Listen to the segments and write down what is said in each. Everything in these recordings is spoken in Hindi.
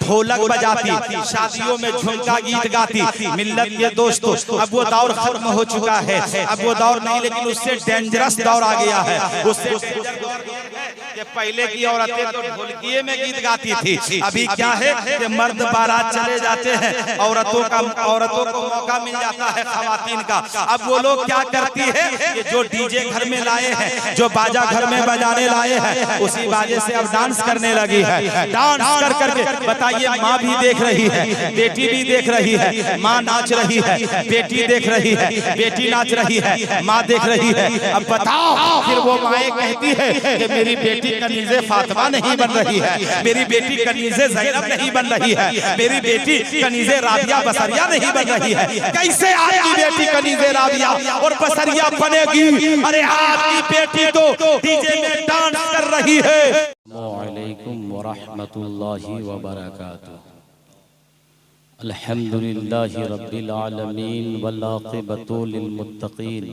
ढोलक बजाती, शादियों में झुमका गीत गाती। मिल्लत के दोस्तों, अब वो दौर खत्म हो चुका है। अब वो दौर नहीं, लेकिन उससे डेंजरस दौर आ गया है। उससे डेंजरस दौर कि पहले की औरतें तो ढोलकिये में गीत गाती थी। अभी क्या है कि मर्द बारात चले जाते हैं, औरतों को मौका मिल जाता है खवातीन का। अब वो लोग क्या करती है कि जो डीजे घर में लाए हैं, जो बाजा घर में बजाने लाए हैं, उसी बाजे से अब डांस करने लगी है। डांस कर करके बताइए, माँ भी देख रही है, बेटी भी देख रही है। माँ नाच रही है, बेटी देख रही है, बेटी नाच रही है, माँ देख रही है। अब बताओ, फिर वो माएँ कहती है कि मेरी बेटी कनीज़े फातिमा नहीं बन रही है, मेरी बेटी कनीज़े ज़ैनब नहीं बन रही है, मेरी बेटी कनीज़े राबिया बसरिया नहीं बन रही है। कैसे आएगी बेटी कनीज़े राबिया और बसरिया बनेगी? अरे आपकी बेटी तो डीजे में डांस कर रही है। अस्सलामुअलैकुम वरहमतुल्लाहि वबरकातुहू। अल्हम्दुलिल्लाहि रब्बिल आलमीन वल आक़िबतु लिल मुत्तक़ीन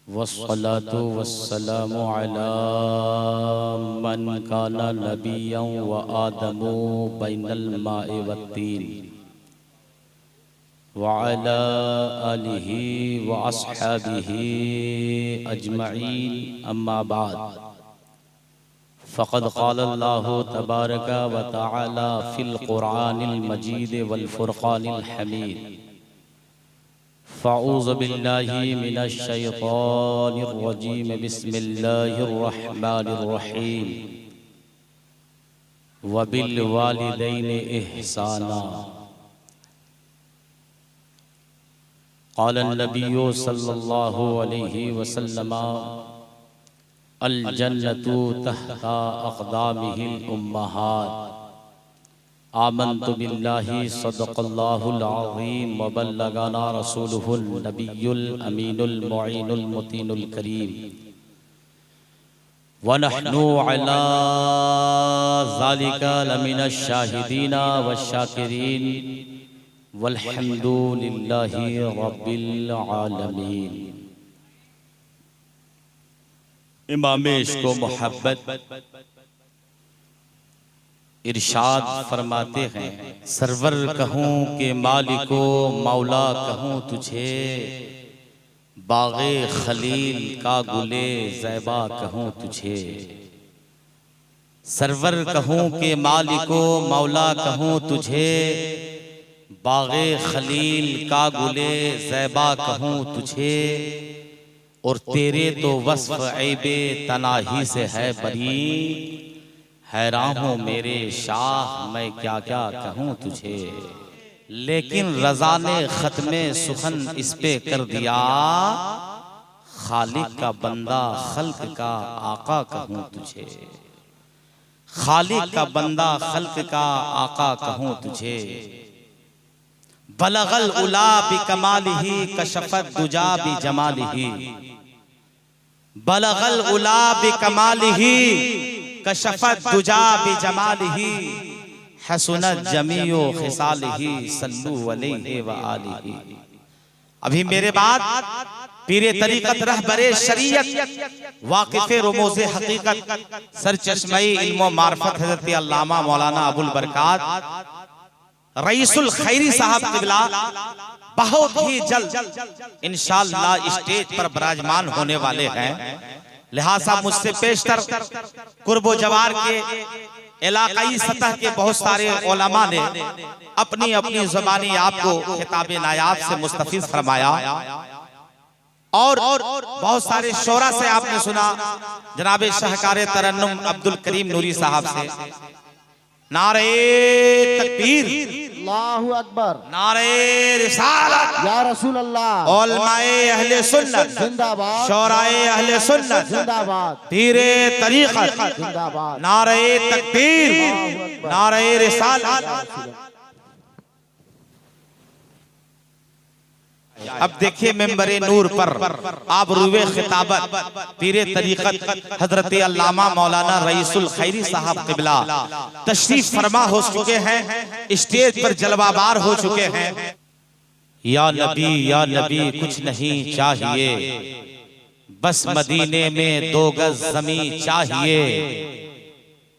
वस्सलातु वस्सलामु अला मन काना नबिय्यन व आदमु बैनल माइ वत्तीन व अला आलिहि व अस्हाबिहि अजमईन। अम्मा बाद, फ़क़द क़ालल्लाहु तबारक व तआला फ़िल क़ुरआनिल मजीद वल फ़ुरक़ानिल हमीद। फ़अऊज़ु बिल्लाहि मिनश शैतानिर रजीम। बिस्मिल्लाहिर रहमानिर रहीम। व बिल वालिदैनि इहसाना। क़ालन नबिय्यु सल्लल्लाहु अलैहि वसल्लम अल जन्नतु तहता अक़दामिहिल उम्महात। आमन्तु बिल्लाहि सदक़ल्लाहुल अज़ीम व बल्लगना रसूलुहुन नबियुल अमीनुल मुईनुल मुतीनुल करीम व नहनु अला ज़ालिका लमिनश शाहिदीना वश्शाकिरीन वल्हम्दुलिल्लाहि रब्बिल आलमीन। इमाम इश्क़ व मोहब्बत इरशाद फरमाते हैं, सरवर कहूँ के मालिको मौला कहूँ तुझे, बाग़े खलील का गुले ज़ैबा कहूँ तुझे। सरवर कहूँ के मालिको मौला कहूँ तुझे, बाग़े खलील का गुले ज़ैबा कहूँ तुझे। और तेरे तो वस्फ़ ऐबे तनाही से है बरी, हैरान हूँ मेरे शाह मैं क्या क्या कहूँ तुझे। लेकिन रज़ा ने ख़त्मे सुखन इस पे कर दिया, खालिक का बंदा खल्क का आका कहूँ तुझे। खालिक का बंदा खल्क का आका कहूँ तुझे। बलगल उला बिकमालिही कशफत दुजा बिजमालिही। बलगल उला बिकमालिही कशफत दुजा बिजमालिही। हसनत जमीओ खिसालिही सल्लु अलैहि व आलिही। अभी मेरे बाद पीरे तरीक़त रहबरे शरीयत वाक़िफ़े रुमूज़े हक़ीक़त सर चश्मे इल्म व मार्फत हज़रत अल्लामा मौलाना अबुल बरकात रईसुल खैरी साहब क़िबला बहुत ही जल्द इंशाअल्लाह स्टेज पर विराजमान होने वाले हैं। लिहाजा मुझसे पेशतर कुर्बो जवार के इलाकाई सतह के बहुत सारे उलमा ने अपनी अपनी ज़बानी आपको खिताब नायाब से मुस्तफ़ीज़ फरमाया और बहुत सारे शोरा से आपने सुना जनाब शाहकार तरन्नुम अब्दुल करीम नूरी साहब से। नारे तकबीर, अल्लाहु अकबर, नारे रिसालत या रसूल अल्लाह, उलमाए अहले सुन्नत जिंदाबाद, शोराए अहले सुन्नत जिंदाबाद, पीरे तरीक़त जिंदाबाद, नारे तकबीर, नारे रिसालत। अब देखिए मेंबरे नूर पर आप रुए खिताबत पीरे तरीक़त हजरत अल्लामा मौलाना रईसुल खैरी साहब क़िबला तशरीफ फरमा हो चुके हैं, स्टेज पर जलवाबार हो चुके हैं। या नबी कुछ नहीं चाहिए, बस मदीने में 2 गज ज़मीं चाहिए।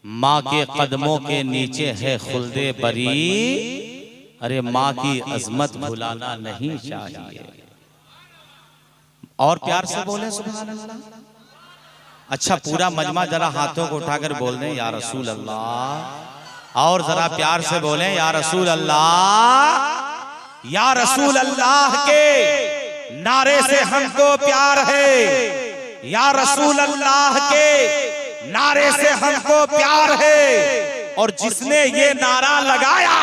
माँ के कदमों के नीचे है खुल्दे बरी, अरे माँ की अजमत भुलाना नहीं चाहिए। और प्यार से बोले सुभान अल्लाह। अच्छा पूरा मजमा जरा हाथों को उठाकर बोल दें या रसूल अल्लाह, और जरा प्यार से बोले या रसूल अल्लाह। या रसूल अल्लाह के नारे से हमको प्यार है, या रसूल अल्लाह के नारे से हमको प्यार है, और जिसने ये नारा लगाया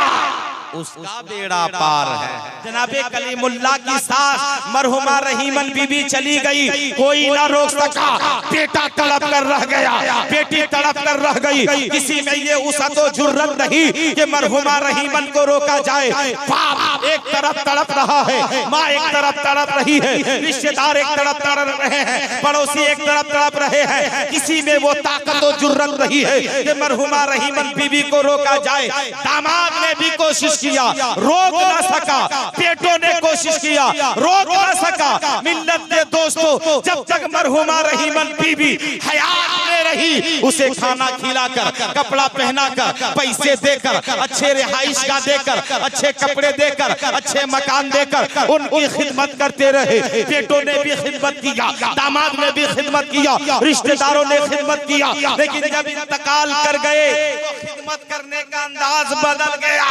उसका बेड़ा पार है। जनाबे कलीमुल्लाह की सास मरहुमा रहीमन बीबी चली गई, कोई ना रोक सका, बेटा तड़प कर रह गया, बेटी तड़प कर रह गई, किसी में ये उसअत व जुर्रत नहीं कि मरहुमा रहीमन को रोका जाए। बाप एक तरफ तड़प रहा है, माँ एक तरफ तड़प रही है, रिश्तेदार एक तरफ तड़प रहे हैं, पड़ोसी एक तरफ तड़प रहे हैं, किसी में वो ताकत व जुर्रत नहीं है कि मरहुमा रहीमन बीबी को रोका जाए। दामाद ने भी कोशिश किया, रोक ना सका, बेटों ने कोशिश किया, रोक ना सका। मिल्लत के दोस्तों, जब तक मरहुमा रहीमन बीबी हयात में रही, उसे खाना खिलाकर, कपड़ा पहनाकर, पैसे देकर, अच्छे रिहाइश का देकर, अच्छे कपड़े देकर, अच्छे मकान देकर उनकी खिदमत करते रहे। बेटों ने भी खिदमत किया, दामाद ने भी खिदमत किया, रिश्तेदारों ने खिदमत किया, लेकिन जब इंतकाल कर गए तो खिदमत करने का अंदाज बदल गया।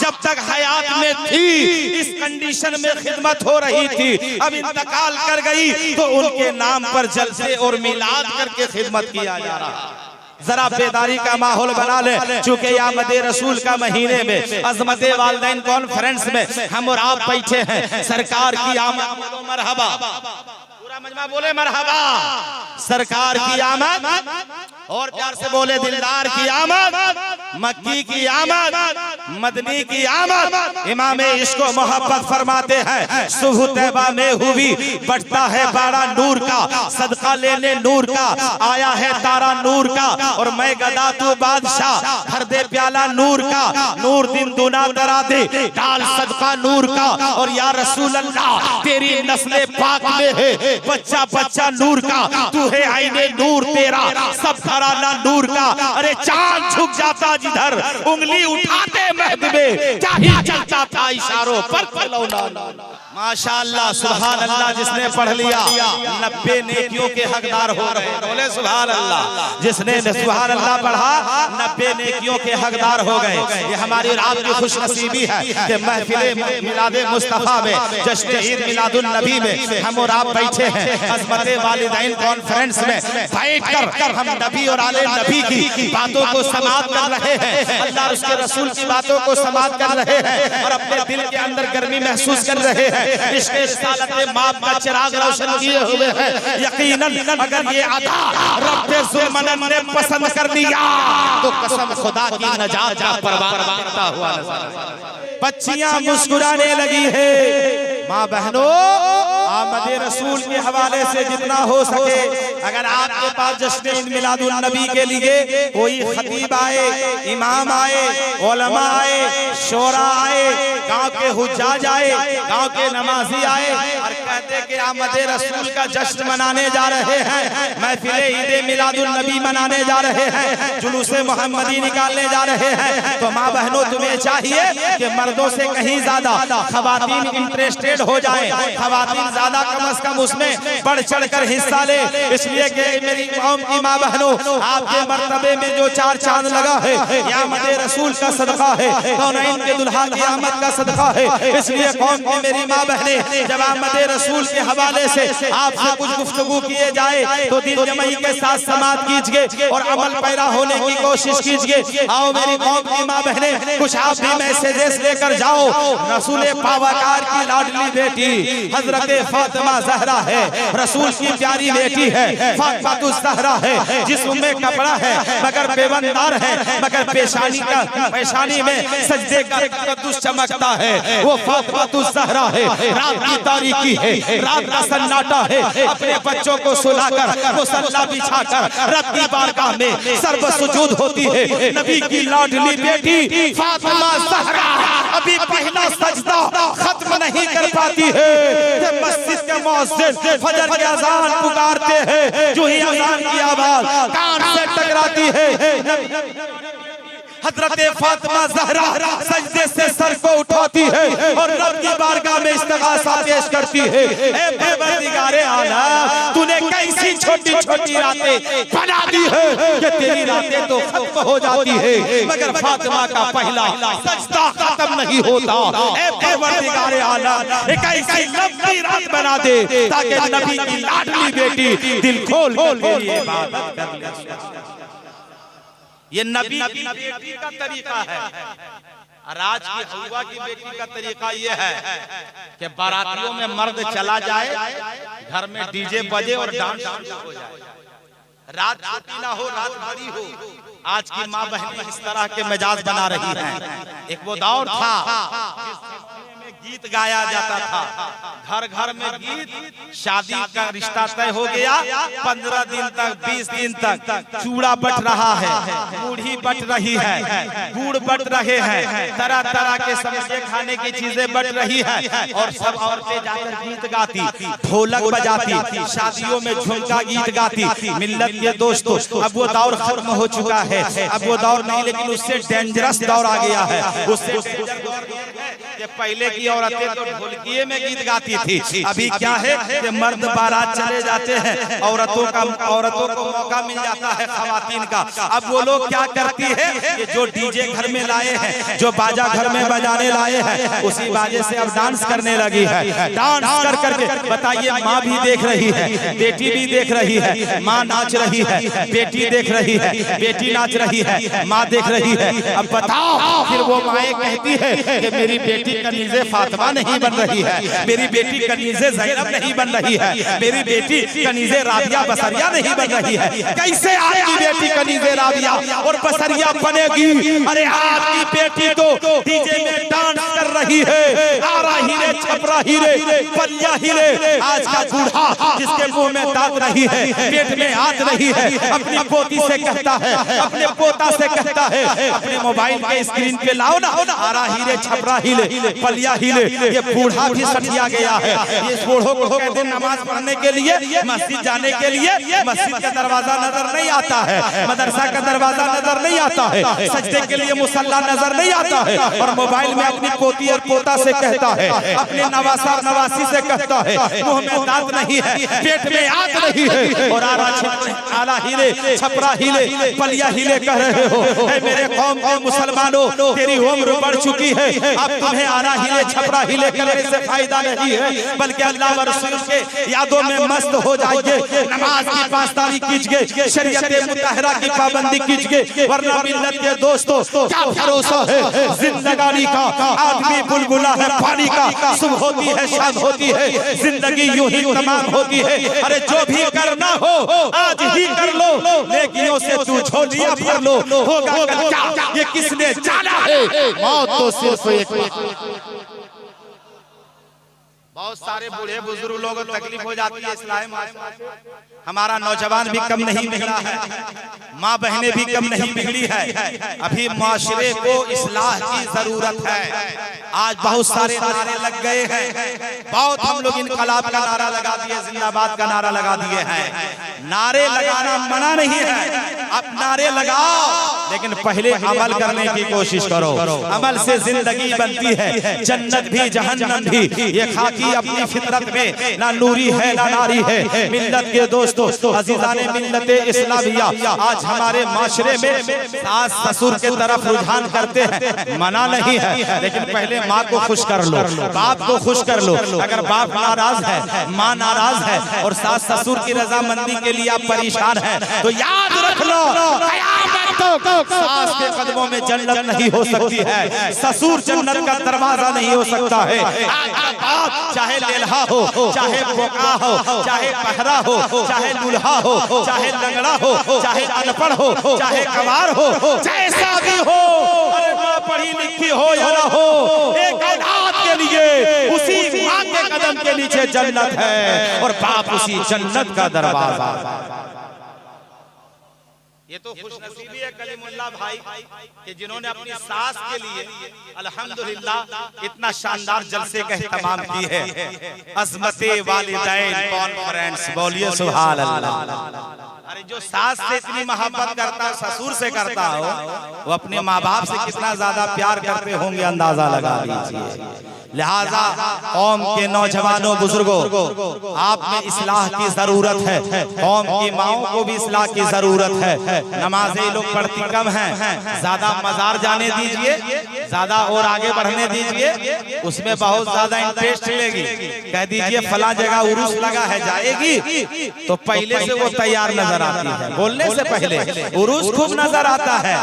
जब तक हयात में थी इस कंडीशन में खिदमत हो रही थी, अब इंतकाल कर गई तो उनके नाम पर जलसे और मिलाद करके खिदमत किया जा रहा। जरा बेदारी का माहौल बना ले, चूंकि आमद रसूल का महीने में अजमत वालिदैन कॉन्फ्रेंस में हम और आप बैठे हैं। सरकार की आमद बोलो मरहबा, पूरा मजमा बोले मरहबा। सरकार की आमद, और प्यार से बोले दिलदार की आमद, मक्की की आमद, मदनी की आमद। इमाम इश्क व मोहब्बत फरमाते हैं सुबह तैबा में हुई बढ़ता है बाड़ा नूर का, सदका लेने नूर का आया है तारा नूर का, और मैं गदा तू बादशाह भर दे प्याला नूर का, नूर दिन दुना करा दे डाल सदका नूर का। और या रसूल अल्लाह तेरी नस्ले पाक में है बच्चा बच्चा नूर का, तू है आईने नूर तेरा सब घराना नूर का। अरे चांद झुक जाता जिधर उंगली उठाते महद में, क्या ही चलता था इशारों पर खलौना। माशाअल्लाह सुभान अल्लाह, जिसने पढ़ लिया 90 नेकियों के हकदार हो गए। बोले सुभान अल्लाह। जिसने सुभान अल्लाह पढ़ा 90 नेकियों के हकदार हो गए। ये हमारी रात की खुशनसीबी है कि महफिल मिलाद मुस्तफा में, जश्न ईद मिलादुन नबी में हम और आप बैठे हैं। अज़मत वालिदैन कॉन्फ्रेंस में बैठकर हम नबी और आले नबी की बातों को समाप्त कर रहे हैं, अल्लाह और उसके रसूल की बातों को समाप्त कर रहे हैं, और अपने दिल के अंदर गर्मी महसूस कर रहे हैं। इसके सालत माप का चिराग रोशन किए हुए हैं। यकीनन अगर ये अदा रब्बे ज़ुल्मनन ने पसंद कर लिया तो कसम खुदा की नजात का परवान करता हुआ नजर। बच्चियां मुस्कुराने लगी है। माँ बहनों, आमद रसूल के हवाले से जितना हो सके, अगर आपके पास जश्न ईद मिलादुन नबी के लिए कोई खतीब आए, इमाम आए, उलमा आए, शोरा आए, गांव के हुज्जाज आए, गांव के नमाजी आए और कहते कि आमद रसूल का जश्न मनाने जा रहे हैं, महफिल ईद मिलादुन नबी मनाने जा रहे हैं, जुलूस मोहम्मदी निकालने जा रहे हैं, तो माँ बहनों तुम्हें चाहिए कि मर्दों से कहीं ज्यादा खवातीन इंटरेस्टेड हो जाए, खवातीन ज्यादा कम अज कम उसमें बढ़ चढ़ कर हिस्सा ले। इसलिए कि मेरी कौम की माँ बहनों, आपके मर्तबे में जो चार चांद लगा है ये आमद रसूल का सदका है, कौनैन के दुल्हा की आमद का सदका है। इसलिए कौम की मेरी माँ बहनें, जब आमद रसूल के हवाले से आपसे कुछ गुफ्तगू किए जाए तो दिल जमई के साथ समात कीजिए और अमल पैरा होने की कोशिश कीजिए। आओ मेरी कौम की माँ बहनें, कुछ आप भी मैसेजेस लेकर जाओ। रसूल पावाकार की लाडली बेटी हजरत फातिमा जहरा है, रसूल की प्यारी बेटी है, फातिमा ज़हरा है, जिस्म में कपड़ा है मगर बेबंदार है, मगर पेशानी में सजदे का तकद्दुस चमकता है, वो फातिमा ज़हरा है। रात की तारीकी है, रात का सन्नाटा है, अपने बच्चों को सुलाकर मुसल्ला बिछाकर रब की बारगाह में सर्व सुजूद होती है। नबी की लाडली बेटी फातिमा ज़हरा अभी पहला सजदा खत्म नहीं कर पाती है, मस्जिद के मुअज्जिन फजर की अजान पुकारते हैं, जो ही अजान की आवाज कान से टकराती है, हजरत फातिमा ज़हरा सजदे से सर को उठाती है और रब की बारगाह में इस्तिग़ासा पेश करती है। ऐ परवरदिगारे आलम, तूने कैसी छोटी छोटी रातें बना दी है कि तेरी रातें तो खत्म हो जाती है, मगर फातिमा का पहला सजदा खत्म नहीं होता। ऐ परवरदिगारे आलम, एक ऐसी लंबी रात बना दे ताकि नबी की लाडली बेटी दिल खोल खोल के लिए इबादत कर ले। ये नबी की बेटी का तरीका है। राज की हवा की बेटी का तरीका ये है कि बारातियों में मर्द चला जाए, घर में डीजे बजे और डांस हो जाए, रात छोटी ना हो, रात बड़ी हो। आज की माँ बहनें इस तरह के मिजाज बना रही हैं। एक वो दौर था गीत गाया जाता था, घर घर में गीत, शादी का रिश्ता तय हो गया, 15 दिन तक 20 दिन तक चूड़ा बट रहा है, बूढ़ी बट रही है, गुड़ बट रहे हैं, तरह तरह के समोसे खाने की चीजें बट रही है, और सब औरतें जाकर गीत गाती, ढोलक बजाती, शादियों में झुमका गीत गाती। मिल्लत के दोस्तों, अब वो दौर खत्म हो चुका है, अब वो दौर नहीं, लेकिन उससे डेंजरस दौर आ गया है। उससे पहले की औरतें तो ढोलकिये में गीत गाती थी, अभी क्या है कि मर्द बारात चले जाते हैं, औरतों को मौका मिल जाता है खवातीन का। अब वो लोग क्या करती है कि जो डीजे घर में लाए हैं, जो बाजा घर में बजाने लाए हैं, उसी बाजे से अब डांस करने लगी है। डांस कर करके बताइए, माँ भी देख रही है, बेटी भी देख रही है, माँ नाच रही है, बेटी देख रही है, बेटी नाच रही है, माँ देख रही है। अब बताओ, फिर वो माएँ कहती है कि मेरी बेटी कनीज़े फातिमा नहीं बन रही है, मेरी बेटी कनीज़े ज़ैनब नहीं बन रही है, मेरी बेटी कनीज़े राबिया बसरिया नहीं बन रही है। कैसे आएगी बेटी कनीज़े राबिया और बसरिया बनेगी? अरे आपकी बेटी तो डीजे में डांस कर रही है, आरा हीरे छपरा हीरे पलिया हीरे। आज का बूढ़ा जिसके मुंह में दांत नहीं है, पेट में हाथ नहीं है, अपनी पोती से कहता है, अपने पोता से कहता है, अपने मोबाइल के स्क्रीन पे लाओ ना, आरा हीरे छपरा हीरे पलिया हिले। ये बूढ़ा भी सठिया गया है। ये बूढ़ों को कहते नमाज पढ़ने के लिए, मस्जिद जाने के लिए मस्जिद का दरवाजा नजर नहीं आता है, मदरसा का दरवाजा नजर नहीं आता है, सजदे के लिए मुसल्ला नजर नहीं आता है, और मोबाइल में अपनी पोती और पोता से कहता है, अपने नवासा और नवासी से कहता है, मुंह में दांत नहीं है, पेट में आग नहीं है, और आला हिले छपरा हिले पलिया हिले कह रहे हो। मेरे कौम के मुसलमानों, तेरी उम्र बढ़ चुकी है, अब तुम्हें आला हिले छपरा हिले करने से फायदा नहीं है, बल्कि अल्लाह व रसूल के यादों में मस्त हो जाइए, नमाज की पासदारी कीजिए, शरीयत मुतहरा की पाबंदी कीजिए, वरना मिल्लत के दोस्तों क्या भरोसा है जिंदगानी का। आदमी बुलबुला है पानी का, सुबह होती है शाम होती है, जिंदगी यूं ही तमाम होती है। अरे जो भी करना हो आज ही कर लो, नेकियों से तू झोलियां भर लो, होगा कल क्या ये किसने जाना है। मौत तो सिर्फ एक। बहुत सारे बूढ़े बुजुर्ग लोगों को तकलीफ हो जाती है इस्लाम। हमारा नौजवान भी कम नहीं बिगड़ा है, माँ बहनें भी कम नहीं बिगड़ी है। अभी माशरे को इस्लाह की जरूरत है। आज बहुत सारे नारे लग गए हैं, बहुत हम लोग इनकलाब का नारा लगा दिए, जिंदाबाद का नारा लगा दिए हैं। नारे लगाना मना नहीं है, अब नारे लगाओ, लेकिन पहले अमल करने की कोशिश करो। अमल से जिंदगी बनती है, जन्नत भी जहन्नम भी। ये खाकी अपनी फितरत में ना नूरी है ना नारी है। मिल्लत के दोस्तों, अजीजाने मिल्लत इस्लामिया, आज हमारे माशरे में सास ससुर के तरफ रुझान करते हैं, मना नहीं है, लेकिन पहले माँ को खुश कर लो, बाप को खुश कर लो। अगर बाप नाराज है, माँ नाराज है और सास ससुर की रजामंदी के लिए आप परेशान हैं, तो याद रख लो सास के कदमों में जन्नत नहीं हो सकती है, ससुर जन्नत का दरवाजा नहीं हो सकता है। चाहे लेल्हा हो, चाहे बोका हो, चाहे पहरा हो, चाहे दुल्हा हो, चाहे लंगड़ा हो, चाहे अनपढ़ हो, चाहे कवार हो, जैसा भी हो, अरे माँ पढ़ी लिखी हो या ना हो, एक औलाद के लिए उसी माँ के कदम के नीचे जन्नत है और बाप उसी जन्नत का दरवाजा। ये तो खुशनसीबी है कलीमुल्लाह भाई कि जिन्होंने अपनी सास के लिए अल्हम्दुलिल्लाह इतना शानदार जलसे का एहतमाम की है। अज़मते वालिदैन कॉन्फ्रेंस, बोलिए सुभान अल्लाह। अरे जो सास से इतनी मोहब्बत करता है, ससुर से करता हो, वो अपने माँ बाप से कितना ज्यादा प्यार करते होंगे, अंदाजा लगा लीजिए। लिहाजा कौम के नौजवानों बुजुर्गों, आप में इस्लाह की जरूरत है, कौम की माओं को भी इस्लाह की जरूरत है। नमाजें लोग पढ़ती कम हैं, ज्यादा मजार जाने दीजिए, ज्यादा और आगे बढ़ने दीजिए, उसमें बहुत ज्यादा इंटरेस्ट लेगी। कह दीजिए फला जगह उरूस लगा है, जाएगी तो पहले से वो तैयार नजर आती है, बोलने से पहले उरूस खूब नजर आता है,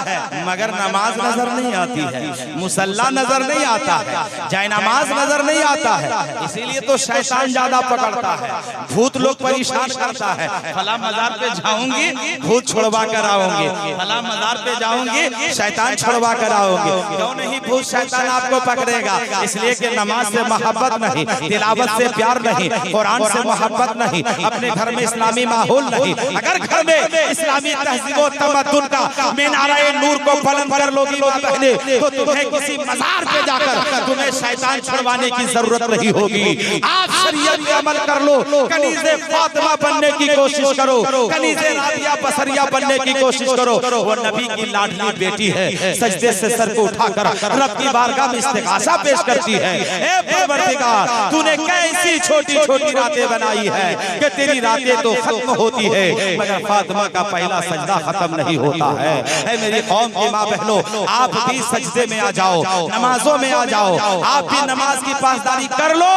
मगर नमाज नजर नहीं आती है, मुसल्ला नजर नहीं आता है, जाए नमाज नजर नहीं आता है। इसीलिए तो शैतान ज्यादा पकड़ता है, भूत लोग परेशान करता है। फला मजार पे जाऊंगी भूत छुड़वा कर आऊंगी, फला मजार पे जाऊंगी शैतान छुड़वा कर आऊंगी। क्यों नहीं भूत शैतान आपको पकड़ेगा? इसलिए कि नमाज से मोहब्बत नहीं, तिलावत से प्यार नहीं, कुरान से मोहब्बत नहीं, अपने घर में इस्लामी माहौल नहीं। अगर घर में इस्लामी तहजीब व तमद्दुन का मीनारे नूर को बुलंद कर लोगी पहले, तो तुम्हें किसी मजार पे जाकर तुम्हें शैतान छुड़वाने की जरूरत नहीं होगी। आप शरीयत पे अमल कर लो, कनीज़े फातिमा बनने की कोशिश करो, कनीज़े राबिया बसरिया बनने की कोशिश करो। वो नबी की लाडली बेटी है, सजदे से सर को उठाकर रब की बारगाह में इस्तिग़ासा पेश करती है। ए परवरदिगार, तूने कैसी छोटी छोटी रातें बनाई है कि तेरी रातें तो खत्म होती है, मगर फातिमा का पहला सजदा खत्म नहीं होता है। ऐ मेरी कौम की माँ बहनों, आप भी सजदे में आ जाओ, नमाजों में आ जाओ, आप भी नमाज की पासदारी कर लो,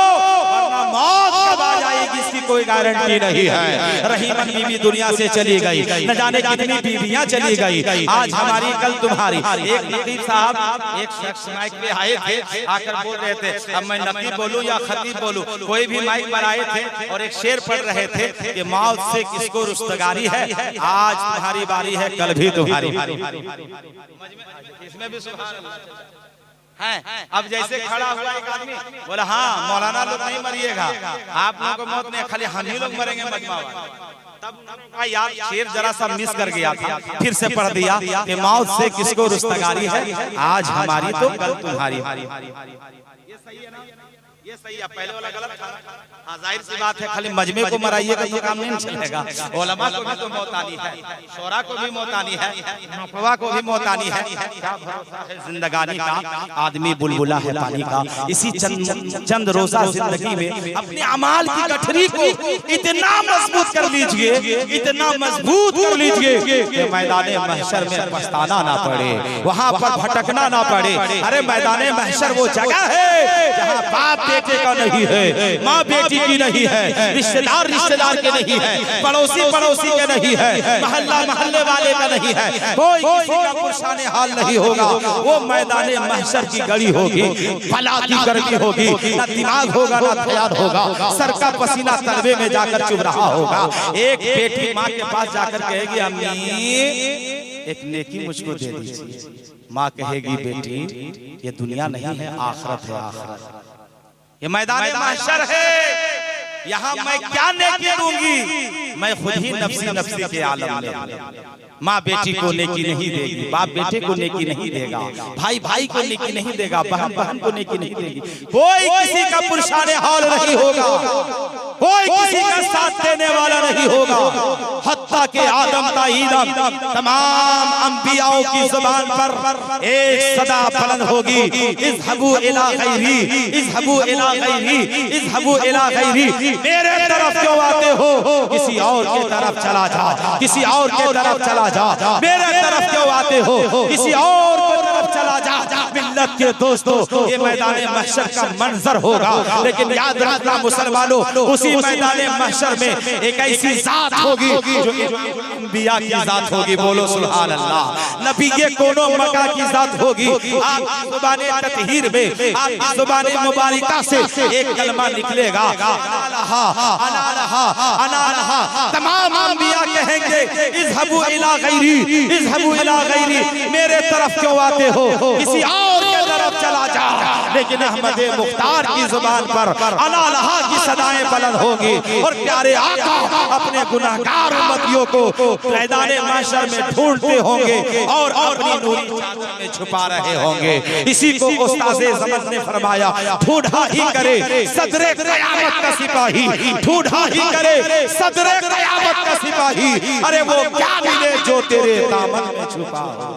वरना मौत कब आ जाएगी इसकी कोई गारंटी नहीं है। रहीमन बीवी दुनिया से चली गई, न जाने कितनी बीवियां चली गई, आज हमारी कल तुम्हारी। एक नकीब साहब एक शख्स माइक पे आए थे, आकर बोल रहे थे, अब मैं नकीब बोलूं या खतीब बोलूं, कोई भी माइक पर आए थे और एक शेर पढ़ रहे थे कि मौत से किसको रुस्तगारी है, आज तुम्हारी बारी है, कल भी तुम्हारी बारी। इसमें भी सुभान अल्लाह है। अब जैसे खड़ा हुआ एक आदमी बोला, हाँ मौलाना लोग नहीं मरिएगा, आप लोगों को मौत नहीं, खाली हम ही लोग मरेंगे मजमा वाला। तब यार शेर जरा सा मिस कर गया था, फिर से पढ़ दिया कि मौत से किसको रुस्तगारी है, आज हमारी तो कल तुम्हारी। ये सही है ना? ये सही है, पहले वाला गलत था। हाँ जाहिर सी बात है, खाली मजमे को मराइएगा तो काम नहीं चलेगा। उलमा को भी तो मौत आनी है, शोरा को भी मौत आनी है, नौफवा को भी मौत आनी है। क्या भरोसा है जिंदगानी का, आदमी बुलबुला है पानी का। इसी चंद रोजा जिंदगी में अपने अमाल की गठरी को इतना मजबूत कर लीजिए, इतना मजबूत कर लीजिए कि मैदान महशर में पछताना ना पड़े, वहाँ पर भटकना ना पड़े। अरे मैदान महशर वो जगह है जहाँ बाप बेटे का नहीं है, माँ बेटी की नहीं है, रिश्तेदार रिश्तेदार के नहीं है, पड़ोसी पड़ोसी के नहीं है, महल्ला महल्ले वाले का नहीं है, कोई किसी का पुरशाने हाल नहीं होगा। वो मैदान महशर की गली होगी, फला की गर्मी होगी, ना दिमाग होगा ना ख्याल होगा, सर का पसीना तलवे में जाकर चुभ रहा होगा। एक बेटी माँ के पास जाकर कहेगी, अम्मी एक नेकी मुझको दे दीजिए। माँ कहेगी, बेटी ये दुनिया नहीं है, आखिरत है, आखिरत ये मैदान महशर है, यहाँ मैं क्या नेकी दूंगी, मैं खुद ही नफ्सी नफ्सी के आलम में। माँ बेटी को नेकी नहीं देगी, बाप बेटे को नेकी नहीं देगा, भाई भाई को नेकी नहीं देगा, बहन बहन को नेकी नहीं देगी, कोई किसी का पुरशाने हाल नहीं होगा, कोई किसी का साथ देने वाला नहीं होगा। हत्ता के आदम ता ईदम तमाम अंबियाओं की जुबान पर एक सदा बुलंद होगी, इज़हबू इला गैरी, इज़हबू इला गैरी, इज़हबू इला गैरी। मेरे तरफ क्यों आते हो, किसी और की तरफ चला जा, किसी और की तरफ चला जा। मेरे तरफ क्यों आते हो, किसी और की तरफ चला जा। मिल्लत के दोस्तों, ये मैदान महशर का मंजर होगा, लेकिन याद रखना मुसलमानों, उसी मैदान महशर में एक ऐसी जात होगी जो अंबिया की जात होगी। बोलो सुभान अल्लाह। नबी के कोनो मका की जात होगी। आपकी ज़ुबान ततहीर में, आपकी ज़ुबान मुबारका से एक कलमा निकलेगा, अना लहा, अना लहा। तमाम अंबिया कहेंगे, इज़हबू इला गैरी, इज़हबू इला गैरी। मेरे तरफ क्यों आते हो, किसी और के तरफ चला जा, लेकिन अहमद मुख्तार की जुबान पर अला लहा की सदाएं बुलंद होगी और प्यारे आका अपने गुनाहगार उम्मतियों को मैदान महशर में ढूंढते होंगे और अपनी नूरी चादर में छुपा रहे होंगे। इसी को उस्ताज़े ज़मान ने फरमाया, ढूंढा ही करे सदरे क़यामत का सिपाही, ढूंढा ही करे सदरे क़यामत का सिपाही, अरे वो क्या मिले जो तेरे दामन में छुपा हो।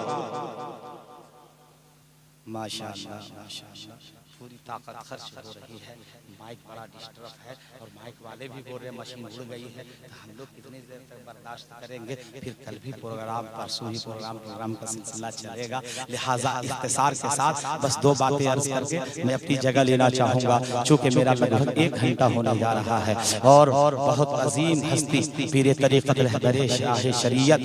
माशाअल्लाह माशाअल्लाह, पूरी ताकत खर्च हो रही है। माइक बड़ा डिस्टर्ब है और माइक वाले भी बोल रहे हैं मशीन उड़ गई है, तो हम लोग कितनी देर तक बर्दाश्त करेंगे। फिर कल भी प्रोग्राम, परसों ही प्रोग्राम का सिलसिला चलेगा। लिहाजा इख्तिसार के साथ बस दो बातें अर्ज करके मैं अपनी जगह लेना चाहूँगा, चूँकि मेरा लगभग 1 घंटा होने जा रहा है। और बहुत अजीम हस्ती पीर तरीक़त रहबरे शाह शरीयत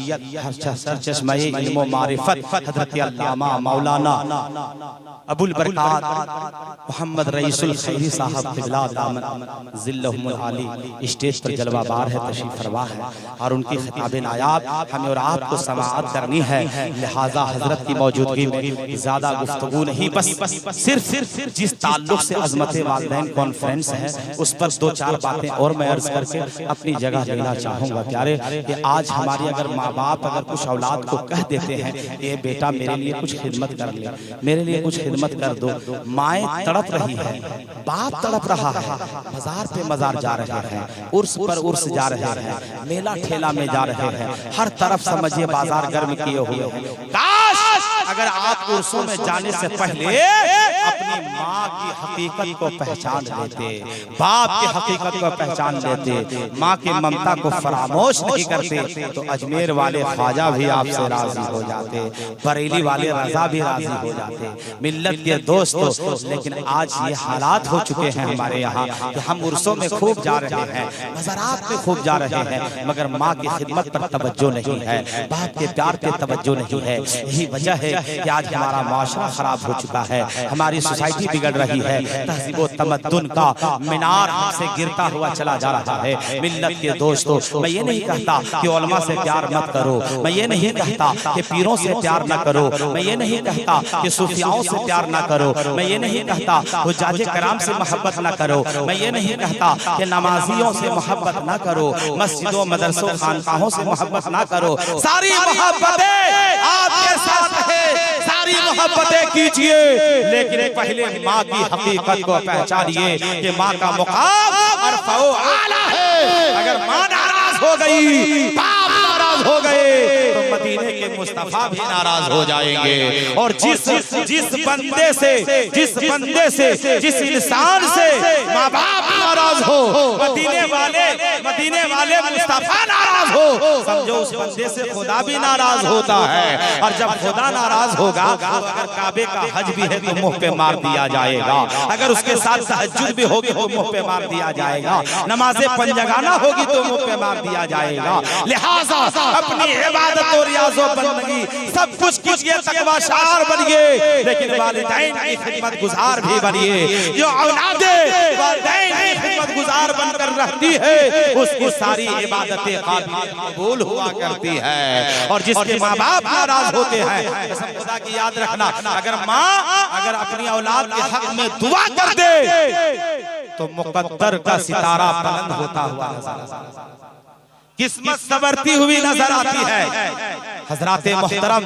सरचश्मे इल्म व मारिफत हज़रत अल्लामा मौलाना अबुल बरकात मोहम्मद रईसुल खैरी साहब क़िबला दामन ज़िल्लहुल आली स्टेज पर जलवाबार है, तशरीफ़ फरमा है और उनकी खिताब नायाब हमें और आपको समाअत करनी है। लिहाजा हजरत की मौजूदगी में ज़्यादा गुफ्तगू नहीं, बस सिर्फ जिस ताल्लुक़ से अज़मत वालिदैन कॉन्फ्रेंस है उस पर 2-4 बातें और मैं अर्ज़ करके अपनी जगह लेना चाहूँगा। प्यारे कि आज हमारी अगर माँ बाप अगर कुछ औलाद को कह देते हैं ये बेटा मेरे लिए कुछ खिदमत कर ले, मेरे लिए कुछ खिदमत कर दो, माएँ तड़प रही है, बाप तड़प रहा है, बाजार पे मजार जा रहे हैं, उर्स पर उर्स जा रहे हैं, मेला ठेला में जा रहे हैं, हर तरफ समझिए बाजार गर्म किए हुए हैं। काश अगर आप उर्सों में जाने से पहले अपनी माँ की हकीकत को पहचान लेते, बाप की हकीकत को पहचान लेते, माँ की ममता को फरामोश नहीं करते, तो अजमेर वाले ख्वाजा भी आपसे राजी हो जाते, बरेली वाले रजा भी राजी हो जाते, मिल्लत के दोस्तों। लेकिन आज ये हालात हो चुके हैं हमारे यहाँ कि हम उर्सों में खूब जा रहे हैं, मज़ारात में खूब जा रहे हैं, मगर माँ की खिदमत पर तवज्जो नहीं है, बाप के प्यार पे तवज्जो नहीं है। यही वजह है कि आज हमारा माशरा खराब हो चुका है, हमारी सोसाइटी बिगड़ रही है, तहज़ीब व तमद्दुन का मीनार हमसे गिरता हुआ चला जा रहा है। मिल्लत के दोस्तों, मैं ये नहीं कहता कि उलमा से प्यार मत करो, मैं ये नहीं कहता कि पीरों से प्यार न करो, मैं ये नहीं कहता कि सूफियाओं से प्यार न करो, मैं ये नहीं कहता हुज्जाज कराम से मोहब्बत न करो, मैं ये नहीं कहता कि नमाजियों से मोहब्बत न करो, मस्जिदों मदरसों खानकाहों से मोहब्बत न करो। सारी मोहब्बतें आपके साथ है, सारी मोहब्बतें कीजिए, लेकिन पहले माँ की हकीकत को पहचानिए कि माँ का मुकाम अरफ़ा व आला है। अगर माँ नाराज हो गई, बाप नाराज हो गए, तो मदीने के मुस्तफा भी नाराज हो जाएंगे। और जिस बंदे से जिस इंसान से माँ बाप नाराज हो, मदीने वाले मुस्तफा नाराज हो, समझो उस बंदे से खुदा भी नाराज होता है। और जब खुदा नाराज होगा तो अगर काबे का हज भी है तो मुंह पे मार दिया जाएगा, अगर उसके साथ तहज्जुद भी होगी तो मुंह पे मार दिया जाएगा, नमाज़े पंजगाना होगी तो मुंह पे मार दिया जाएगा। लिहाजा अपनी इबादत और रियाज़ और बंदगी सब कुछ कीजिए, तकवा शार बनिए, लेकिन वालिदैन की खिदमत गुजार भी बनिए। जो औलादे वालिदैन की खिदमत गुजार बनकर रहती है उसकी सारी इबादतें कबूल हुआ करती है। और जिसके माँ बाप नाराज होते हैं, कसम खुदा की याद रखना, अगर माँ अगर अपनी औलाद के हक में दुआ कर दे तो मुकद्दर का सितारा बुलंद होता हुआ नजर, किस्मत संवरती हुई नजर आती है। हजराते मोहतरम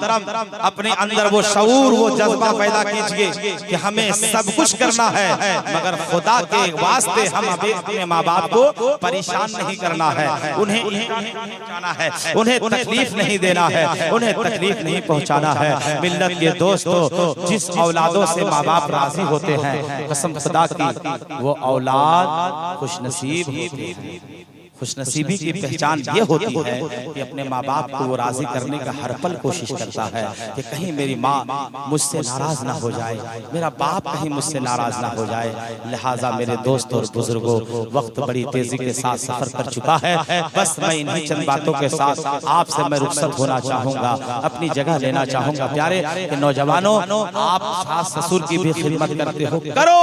अपने अंदर वो शऊर, वो जज्बा पैदा कीजिए कि हमें सब कुछ करना है, मगर खुदा के वास्ते हम अपने माँ बाप को परेशान नहीं करना है, उन्हें पहुंचाना है, उन्हें तकलीफ नहीं देना है, उन्हें तकलीफ नहीं पहुंचाना है। मिल्लत के दोस्तों, जिस औलादों से माँ बाप राजी होते हैं, कसम खुदा की वो औलाद खुशनसीब होते हैं। खुशनसीबी की पहचान ये होती है कि अपने माँ बाप को वो राजी करने का हर पल कोशिश करता है कि कहीं मेरी माँ मुझसे नाराज ना हो जाए, मेरा बाप कहीं मुझसे नाराज ना हो जाए। लिहाजा मेरे दोस्तों और बुजुर्गों, वक्त बड़ी तेजी के साथ सफर कर चुका है, बस मैं इन्हीं चंद बातों के साथ आपसे मैं रुखसत होना चाहूँगा, अपनी जगह लेना चाहूँगा। प्यारे के नौजवानों, आप सास ससुर की भी खिदमत करते हो, करो,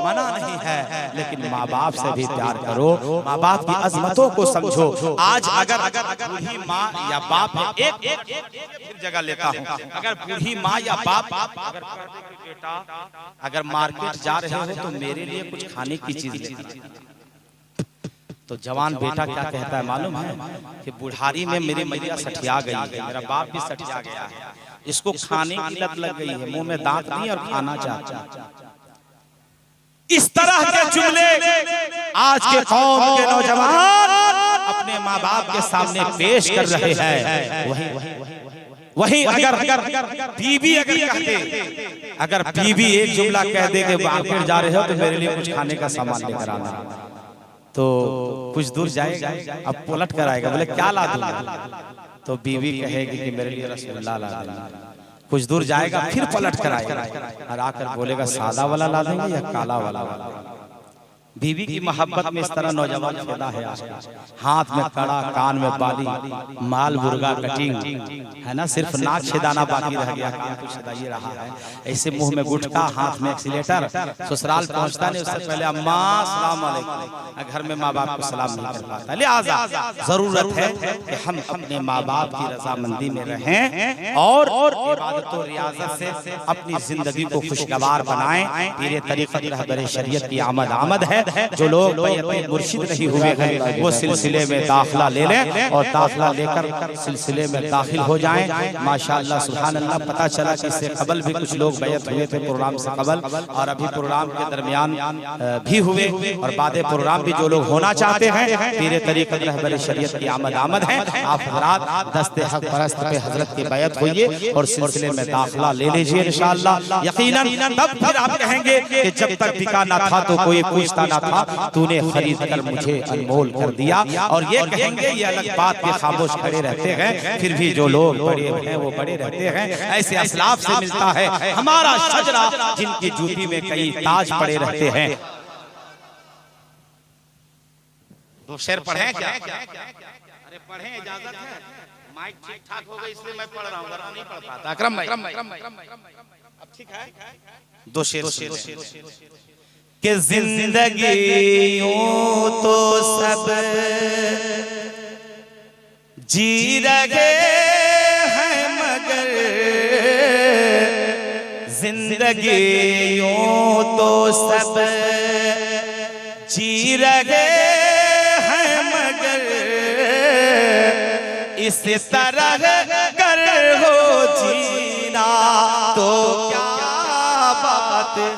मना नहीं है, लेकिन माँ बाप से भी प्यार करो, माँ बाप की अजमतों को समझो। आज अगर बूढ़ी माँ या बाप, एक जगह लेता हूँ, अगर बूढ़ी माँ या बाप अगर बेटा अगर मार्केट जा रहे हो तो मेरे लिए कुछ खाने की चीज लेना, तो जवान बेटा क्या कहता है मालूम है कि बुढ़ारी में मेरी मैया सठिया गई है, मेरा बाप भी सठिया गया है, इसको खाने की लत लग गई है, मुंह में दांत नहीं और खाना चाहता। इस तरह के जुमले आज के कौम के नौजवान अपने माँ बाप के सामने पेश कर रहे हैं। वही अगर बीवी अगर बीवी एक जुमला कह दे कि मार्केट जा रहे हो तो मेरे लिए कुछ खाने का सामान लेकर आना, तो कुछ दूर जाएगा, अब पलट कर आएगा, बोले क्या ला दूंगा, तो बीवी कहेगी कि मेरे लिए रसगुल्ला ला देना। कुछ दूर जाएगा फिर पलट कर आएगा और आकर बोलेगा सादा वाला ला देंगे या काला वाला। बीवी की मोहब्बत में इस तरह नौजवान फिदा है। हाथ में कड़ा, कान में बाली, माल मुर्गा कटिंग है ना, सिर्फ नाक छेदाना बाकी रह गया, कान को छेदा ये रहा है। ऐसे मुंह में गुटखा, हाथ में एक्सीलेटर, ससुराल पहुंचता नहीं उससे पहले अम्मा सलाम अलैकुम, घर में माँ बाप को सलाम नहीं कर पाता। लिहाजा जरूरत है कि हम अपने माँ बाप की रजामंदी में रहें और इबादत और रियाजत से अपनी जिंदगी को खुशगवार बनाएं। पीरे तरीक़त रहबर शरीयत की आमद है। जो लोग मुर्शिद नहीं हुए हैं वो सिलसिले में दाखिला ले लें और दाखिला लेकर सिलसिले में दाखिल हो जाएं। माशाअल्लाह सुभान अल्लाह। पता चला कि इससे कबल भी कुछ लोग बैत हुए थे प्रोग्राम से कबल, और अभी प्रोग्राम के दरमियान भी हुए, और बाद प्रोग्राम भी जो लोग होना चाहते हैं पीरे तरीक़त रहबर शरीयत की आमद है। आप हज़रात दस्ते हक परस्त पे हजरत की बैत होइए और सिलसिले में दाखिला ले लीजिए इंशाअल्लाह। यकीनन तब फिर आप कहेंगे कि जब तक बिका ना था तो कोई पूछता ना था, तूने खरीद कर मुझे अनमोल कर दिया। और ये कहेंगे, ये अलग बात के खामोश खड़े रहते हैं, फिर भी जो लोग बड़े हैं वो बड़े रहते हैं। ऐसे असलाफ से मिलता है हमारा शजरा जिनकी जूती में कई ताज पड़े रहते हैं। दो शेर पढ़े क्या? अरे पढ़े, इजाजत है, माइक ठीक ठाक हो गई इसलिए मैं पढ़ रहा हूँ, वरना नहीं पढ़ पाता। अकरम भाई अब ठीक है? दो शेर कि जिंदगी यूं तो सब जी रहे हैं मगर जिंदगी यूं तो सब जी रहे हैं मगर इस तरह कर हो जीना तो क्या बात है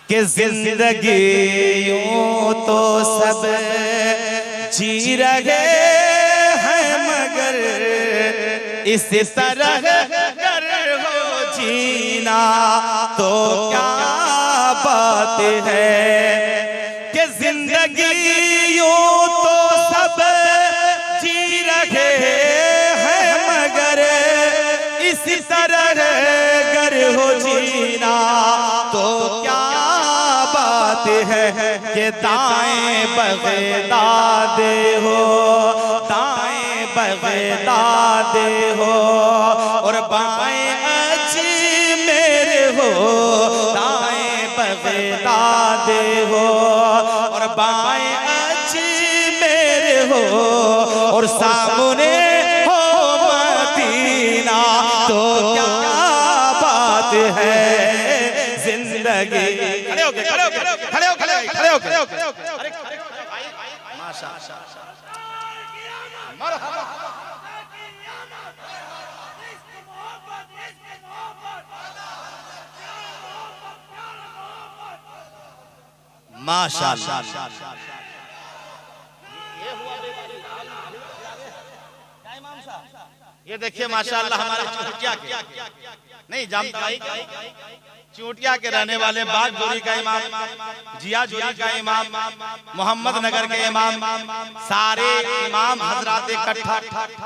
कि जिंदगी यूं तो सब जी रहे हैं मगर इस तरह कर हो जीना तो क्या बात है कि जिंदगी यूं तो सब जी रहे हैं मगर इस तरह कर हो जीना तो क्या है कि दाएं बगदाद हो, दाएं बगदाद हो और बाएं अजमेर हो, दाएं बगदाद हो और बाएं अजमेर हो और सामने हो मदीना तो क्या बात है जिंदगी। खड़े हो गए, माशाअल्लाह। ये देखिए माशाअल्लाह हमारे चूटिया के नहीं जानता चूटिया के रहने वाले बाग जोरी का इमाम, जिया जोरी का इमाम, मोहम्मद नगर के इमाम, सारे इमाम हजरात इकट्ठा,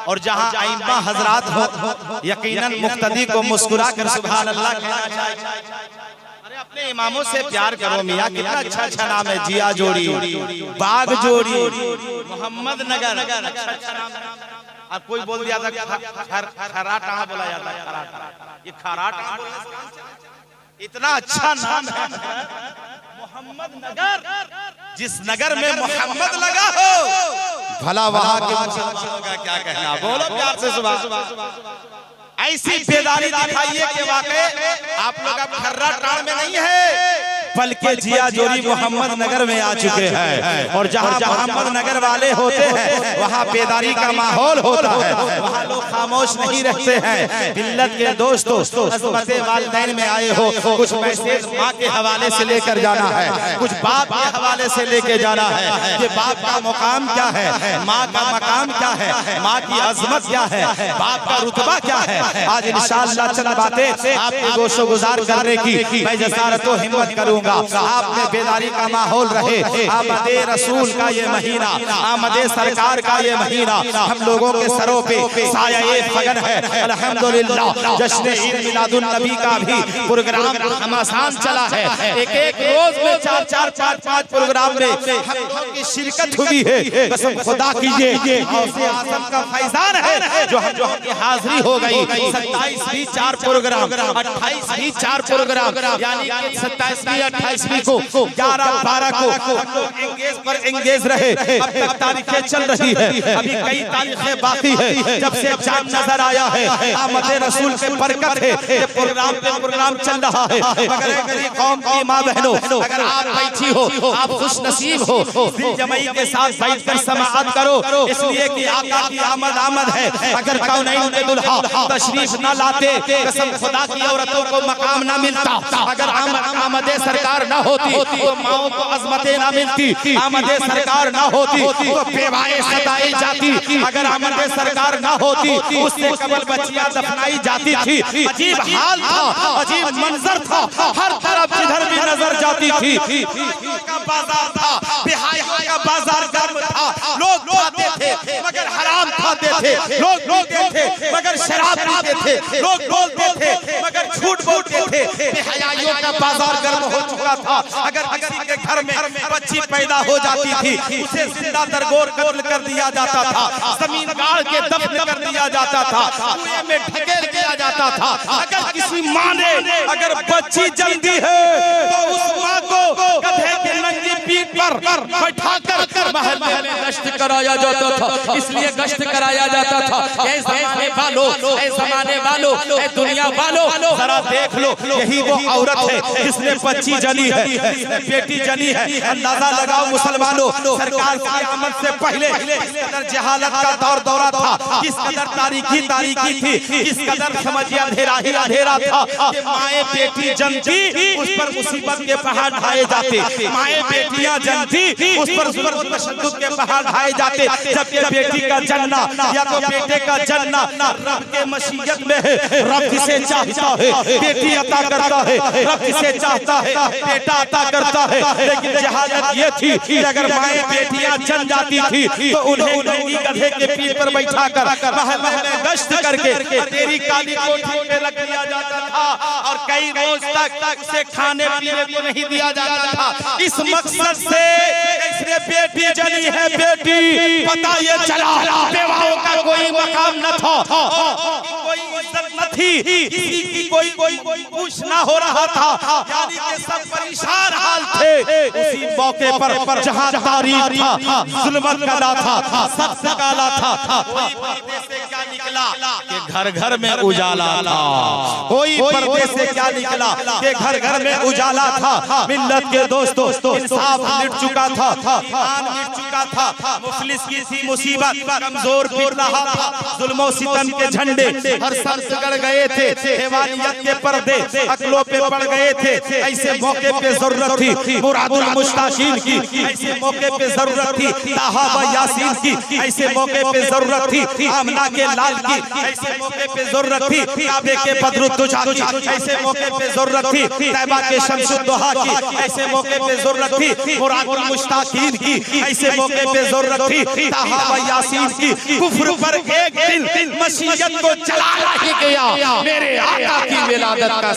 और जहां आइम्मा हजरात हो यकीनन मुक्तदी को मुस्कुरा कर सुभान अल्लाह कहना चाहिए। अरे अपने इमामों से प्यार करो मियां, कितना अच्छा अच्छा नाम है, जिया जोड़ी, बाग जोड़ी, मोहम्मद नगर, अच्छा नाम। अब कोई बोल दिया था खराटा बोला जाता है, ये खराटा इतना अच्छा नाम है मोहम्मद नगर। जिस नगर में मोहम्मद लगा हो भला वहां के मुसलमानों का क्या कहना। बोलो प्यार से सुबह। ऐसी बेदारी दिखाइए कि वाकई आप लोग अब खर्रा टाड़ में नहीं है, बल्कि जिया जोरी मोहम्मद नगर में आ चुके हैं। और जहां मोहम्मद नगर वाले होते हैं वहां बेदारी का माहौल होता है, वहां लोग खामोश नहीं रहते हैं। मिल्लत के दोस्तों, अज़मते वालिदैन में आए हो, कुछ मैसेज माँ के हवाले से लेकर जाना है, कुछ बाप के हवाले से लेकर जाना है कि बाप का मुकाम क्या है, माँ का मकाम क्या है, माँ की अजमत क्या है, बाप का रुतबा क्या है। आज इंशाअल्लाह चंद बातें आपके गोशो गुजार करने की मैं जसारत व हिम्मत करूंगा। आप में बेदारी का माहौल रहे। आमदे रसूल का ये महीना, आमदे सरकार का ये महीना हम लोगों के सरों पे साया फगन है। अल्हम्दुलिल्लाह जश्न ईद मिलादुन नबी का भी प्रोग्राम घमासान चला है। एक रोज में 4-4, 5-5 प्रोग्राम में हम लोगों की शिरकत हुई है। कसम खुदा की ये गौसे आज़म का फैजान है जो हम की हाजिरी हो गई। 27 भी 4 प्रोग्राम, 28 भी 4 प्रोग्राम, यानी कि 27वीं 28वीं को 11-12 को हम लोग एंगेज पर एंगेज रहे। अब तक तारीखें चल रही है, अभी कई तारीखें बाकी है। जब से चांद नजर आया है आमदे रसूल के बरकत है, ये प्रोग्राम पे प्रोग्राम चल रहा है। मगर गरीब कौम की माँ बहनों, अगर आप बैठी हो, आप खुश नसीब हो, दिल जमाई के साथ बैठकर समाअत करो, इसलिए कि आका की आमद है। अगर कौनैन के दुल्हा तशरीफ न लाते, कसम खुदा की औरतों को मकाम न मिलता। अगर आमदे सरकार न होती तो माओ को अजमतें न मिलती। आमदे सरकार न होती तो बेवाएं सताई जाती। अगर आमदे सरकार न होती उससे कबल बच्चियां दफनाई जाती थी। अजीब हाल था, अजीब मंजर था, हर तरफ जिधर भी नजर जाती थी का बाजार था, बेहाया का बाजार गर्म था। लोग खाते थे मगर हराम खाते थे, लोग पीते थे मगर शराब पीते थे, लोग बोलते थे मगर झूठ बोलते थे। बेहयाइयों का बाजार गर्म हो चुका था। अगर किसी के घर में बच्ची पैदा हो जाती थी उसे जिंदा दरगोर कत्ल कर दिया जाता था, जमीन गाड़ के दफन कर दिया जाता था, कुएं में ढकेल दिया जाता था। अगर किसी माँ ने अगर बच्ची जल्दी है तो उस माँ को गधे के नंगी पीठ पर बैठाकर महल में गश्त कराया जाता था। इसलिए गश्त कराया जाता था। ऐ ज़माने वालों, ऐ ज़माने वालों, ऐ दुनिया वालों, जरा देख लो, यही वो औरत है जिसने बच्ची जनी है, जिसने बेटी जनी है। अंदाजा लगाओ मुसलमानों, सरकार की आमद से पहले किस कदर जहालत का दौर दौरा था, किस कदर तारीकी थी, किस कदर समझिए अंधेरा ही अंधेरा था कि माए बेटी जनती उस पर मुसीबत के पहाड़ ढाए जाते, माए बेटियां जनती उस पर जुल्म तशद्दुद के पहाड़ ढाए जाते। जब ये बेटी का जन्ना या तो बेटे का जन्ना रब के मशीयत में है, रब जिसे चाहता है बेटी अता करता है, रब जिसे चाहता है बेटा अता करता है। लेकिन जहालत ये थी कि अगर माए बेटियां जन जाती थी तो उन्हें नंगी गधे के पीठ पर बैठाकर महल में गश्त करके तेरी काली कोठी पे रख दिया जाता था और कई रोज तक उसे खाने पीने को नहीं दिया जाता था। इस मकसद से इसने बेटी जनी है, बेटी पता ये चला बेवाओं का कोई मकाम न था, कोई इज्जत न थी, किसी की कोई कुछ ना हो रहा था, यानी कि सब परेशान हाल थे। उसी मौके पर जहां तारीख था, जुल्मत काला था, सख्त काला था, कोई पर्दे से क्या निकला कि घर घर में उजाला था। कोई पर्दे से क्या निकला कि घर घर में उजाला था। मिल्लत के दोस्तों, इंसाफ मिट चुका था, ईमान मिट चुका था, मुफलिस की थी मुसीबत, कमजोर पिट रहा था, जुल्मों सितम के झंडे हर सर गड़ गए थे, हैवानियत के पर्दे अकलों पे पड़ गए थे। ऐसे मौके पे जरूरत थी मुरादुल मुश्ताकीन की, ऐसे मौके पे जरूरत थी ताहा व यासीन की, ऐसे मौके पे जरूरत थी आमना के लाल की, ऐसे मौके पे जरूरत थी काबे के बदरुद्दुजा की, ऐसे मौके पे जरूरत थी तैबा के शमसुद्दोहा की, ऐसे मौके पे जरूरत थी मुरादुल मुश्ताकीन की, ऐसे मौके पे जरूरत थी ताहा व यासीन की। कुफ्र पर एक दिन मशीयत को जलाना ही गया मेरे आका की विलादत का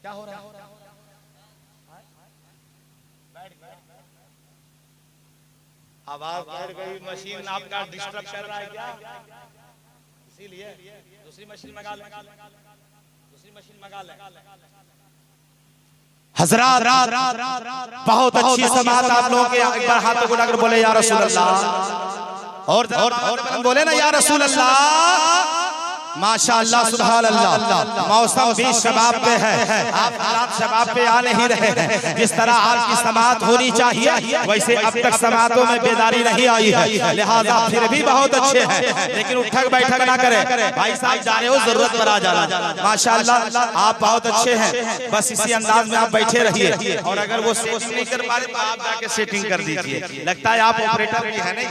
क्या हो रहा है? आवाज बैठ गई, मशीन आपका डिस्टर्ब कर रहा है क्या? इसीलिए दूसरी मशीन मंगा ले, दूसरी मशीन मंगा ले। हजरात बहुत अच्छी समात आप लोगों के, एक बार हाथों को उठाकर बोले या रसूल अल्लाह, और बोले ना या रसूल अल्लाह। माशाअल्लाह सुभान अल्लाह, मौसम भी शबाब पे है, आप हालात शबाब पे आ नहीं रहे हैं। जिस तरह आपकी समात होनी चाहिए वैसे अब तक समातों में बेदारी नहीं आई है, लिहाजा फिर भी बहुत अच्छे हैं, लेकिन उठक बैठक ना करें। भाई साहब जा रहे हो, जरूरत पर आ जाना। माशाअल्लाह आप बहुत अच्छे हैं, बस इसी अंदाज में आप बैठे रहिए, और अगर वो सेटिंग नहीं कर पा रहे तो आप जाके सेटिंग कर दीजिए। लगता है आप ऑपरेटर भी है, नहीं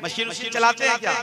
मशीन चलाते हैं क्या,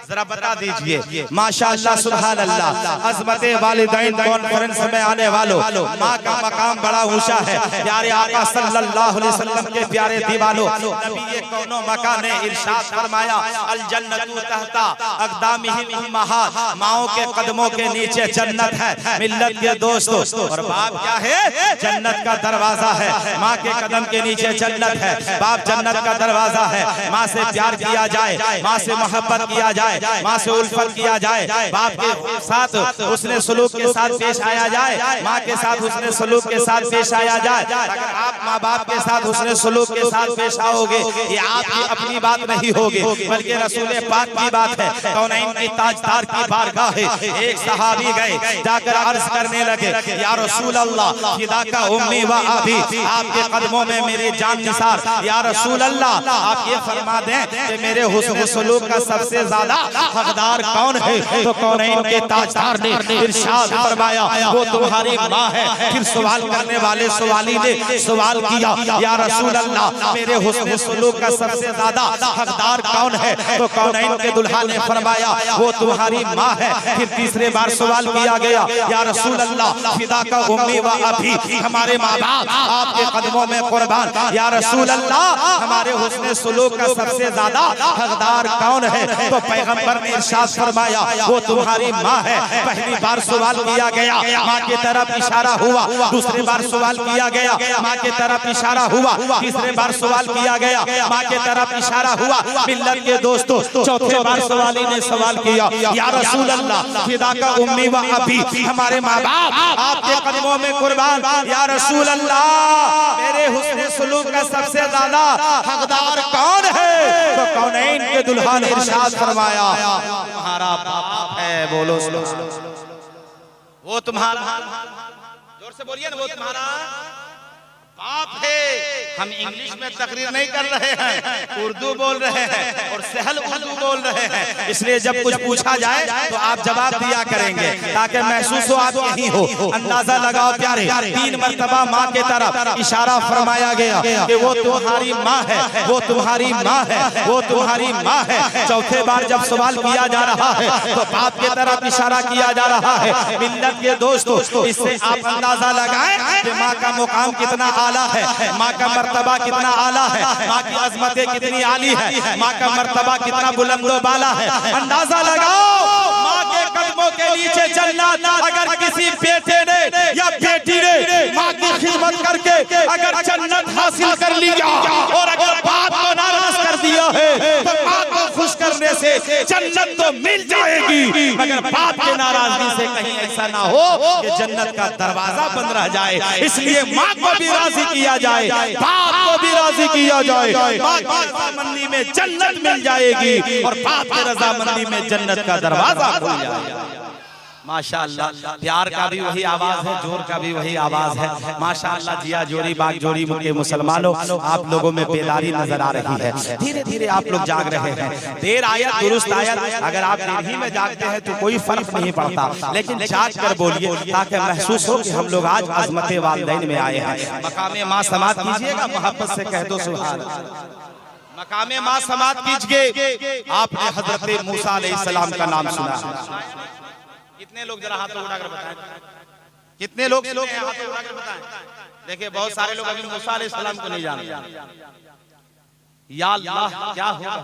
जरा बता दीजिए। माशाअल्लाह सुभान अल्लाह। अज़मते वालिदैन कॉन्फ्रेंस में आने वालों, माँ का मकाम बड़ा ऊंचा है। प्यारे आका सल्लल्लाहु अलैहि वसल्लम के प्यारे दीवानों, नबी कौनो मकान ने इरशाद फरमाया अल जन्नतु तहता अक़दामिहिम उम्महात, माओं के कदमों के नीचे जन्नत है। मिल्लत के दोस्तों, और बाप क्या है, जन्नत का दरवाजा है। माँ के कदम के नीचे जन्नत है, बाप जन्नत का दरवाजा है। माँ से प्यार किया जाए, माँ से मोहब्बत किया जाए, माँ से उल्फत किया जाए, बाप के साथ उसने सलूक के साथ पेश आया जाए, माँ के साथ उसने सलूक के साथ पेश आया जाए। अगर आप माँ बाप के साथ उसने सलूक के साथ पेश आओगे, ये आपकी अपनी बात नहीं होगी, बल्कि रसूल पाक की बात है। कौनैन की ताजदार की बारगाह है। एक सहाबी गए, जाकर अर्ज करने लगे या रसूल अल्लाह, फिदा का उम्मी व अबी, आपके कदमों में मेरी जान निसार। या रसूल अल्लाह, आप ये फरमा दें कि मेरे हुस्न सलूक का सबसे ज्यादा हकदार कौन है? तो कौनैन के ताजदार ने इरशाद फरमाया वो तुम्हारी माँ है। फिर सवाल करने वाले सवाली ने सवाल किया या रसूल अल्लाह, मेरे हुस्न सलूक का सबसे ज्यादा हकदार कौन है? तो कौनैन के दुल्हा ने फरमाया वो तुम्हारी माँ है। फिर तीसरे बार सवाल किया गया या रसूल अल्लाह, फिदा का उम्मी व अबी, हमारे माँ बाप आपके कदमों में कुर्बान। या रसूल अल्लाह, हमारे हुस्न सलूक का सबसे ज्यादा हकदार कौन है? तो पैगंबर ने इरशाद फरमाया वो तुम्हारी माँ है। पहली बार सवाल किया गया, माँ की तरफ इशारा हुआ। दूसरी बार सवाल किया गया, माँ की तरफ इशारा हुआ। तीसरे बार सवाल किया गया, माँ की तरफ इशारा हुआ। मिल्लत के दोस्तों, चौथे बार सवाली ने सवाल किया या रसूल अल्लाह, फिदा का उम्मी व अबी, हमारे माँ बाप आपके कदमों में कुर्बान। या रसूल अल्लाह, मेरे हुस्न सलूक का सबसे ज्यादा हकदार कौन है? तो कौनैन के दुल्हा ने इरशाद फरमाया तुम्हारा बाप है। बोलो वो तुम्हारा, जोर से बोलिए ना, वो तुम्हारा बाप है। हम इंग्लिश में तकरीर नहीं कर रहे हैं, उर्दू बोल रहे हैं और सहल उर्दू बोल रहे हैं। इसलिए जब कुछ पूछा जाए तो आप जवाब दिया करेंगे ताकि महसूस हो आप यही हो। अंदाजा लगाओ प्यारे, 3 मरतबा माँ के तरफ इशारा फरमाया गया कि वो तुम्हारी माँ है, वो तुम्हारी माँ है, वो तुम्हारी माँ है। चौथे बार जब सवाल किया जा रहा है तो बाप के तरफ इशारा किया जा रहा है। मिल्लत के दोस्तों, इससे आप अंदाजा लगाएं कि माँ का मुकाम कितना आला है, माँ का मर्तबा कितना आला है, माँ की अजमतें कितनी आली है, माँ का मर्तबा कितना बुलंदो बाला है। अंदाजा लगाओ, माँ के कदमों के नीचे जन्नत। अगर किसी बेटे ने या बेटी ने माँ की खिदमत करके अगर जन्नत हासिल कर लिया और अगर बाप को नाराज कर दिया है तो माँ को खुश करने से जन्नत तो मिल जाएगी, मगर बाप के नाराजगी से कहीं ऐसा ना हो कि जन्नत का दरवाजा बंद रह जाए। इसलिए माँ को भी राजी किया जाए, बाप को भी राजी किया जाए। माँ की रजामंदी में जन्नत मिल जाएगी और बाप की रजामंदी में जन्नत का दरवाजा खुल जाएगा। माशाअल्लाह, प्यार का भी वही आवाज है, जोर का भी वही आवाज है। माशाअल्लाह, जिया जोड़ी बाग जोड़ी के मुसलमानों, आप लोगों में बेदारी नजर आ रही है। धीरे धीरे आप लोग जाग रहे हैं। देर आयत दुरुस्त आयत, अगर आप देर ही में जागते हैं तो कोई फर्क नहीं पड़ता, लेकिन जाग कर बोलिए ताकि महसूस हो कि हम लोग आज अज़मते वालिदैन में आए हैं। मकामे माँ समात कीजिएगा, मोहब्बत से कह दो सुभान अल्लाह। मकामे माँ समात कीजिए। आपने हजरत मूसा अलैहिस्सलाम का नाम सुना है? कितने लोग जरा हाथ उठाकर बताएं, कितने लोग हाथ उठाकर बताएं। देखिए बहुत सारे लोग अभी मूसा अलैहिस्सलाम को नहीं जानते। या अल्लाह, क्या होगा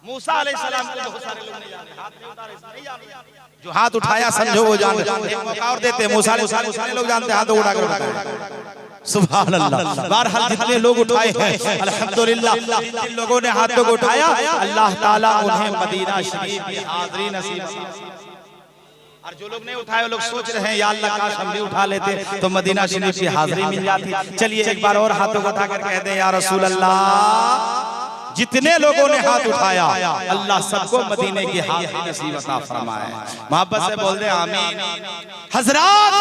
मूसा अलैहिस्सलाम को बहुत सारे लोग नहीं जानते। जो हाथ उठाया समझो वो जान, एक मौका और देते। मूसा अलैहिस्सलाम कितने लोग जानते हैं? हाथ उठाकर बताएं। सुभान अल्लाह। बहरहाल जितने लोग उठाए हैं अल्हम्दुलिल्लाह, जिन लोगों ने हाथों को उठाया अल्लाह ताला उन्हें मदीना शरीफ की हाज़िरी नसीब। और जो लोग नहीं उठाए वो लोग सोच रहे हैं या अल्लाह काश हम भी उठा लेते तो मदीना शरीफ की हाजिरी मिल जाती। चलिए एक बार और हाथों को उठाकर कह दें या रसूल अल्लाह। जितने लोगों ने हाथ उठाया अल्लाह सबको मदीने की हाजिरी नसीब अता फरमाए। मोहब्बत से बोल दे आमीन। हजरत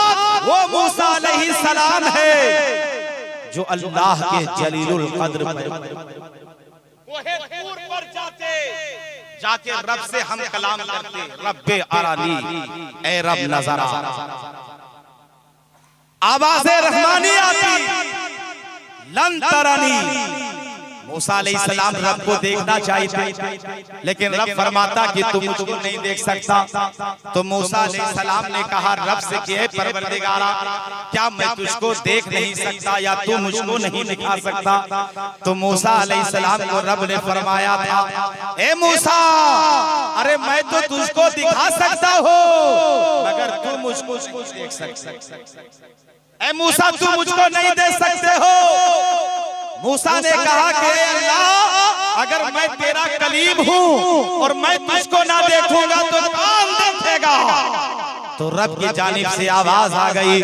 वो मूसा अलैहिस्सलाम है जो अल्लाह के जलीलुल कद्र पर जाके रब से हम कलाम करते, रब्बे अरानी, ए रब नजर आ। आवाज़े रहमानी आती, लन तरानी। मूसा अलैहिस्सलाम रब को देखना चाहिए लेकिन रब फरमाता कि तू मुझको नहीं देख सकता। तो मूसा अलैहिस्सलाम ने कहा रब से कि हे परवरदिगारा, क्या मैं तुझको देख नहीं सकता या तू मुझको नहीं दिखा सकता? तो मूसा अलैहिस्सलाम को रब ने फरमाया था, ए मूसा, अरे मैं तो तुझको दिखा सकता हूँ मगर तू मुझको नहीं देख सकता। ए मूसा, तू मुझको नहीं देख सकते हो। मूसा ने कहा कि अल्लाह, अगर मैं तेरा कलीम हूँ और मैं तुझको ना देखूंगा तो कौन देखेगा? तो रब की जानिब से आवाज आ गई,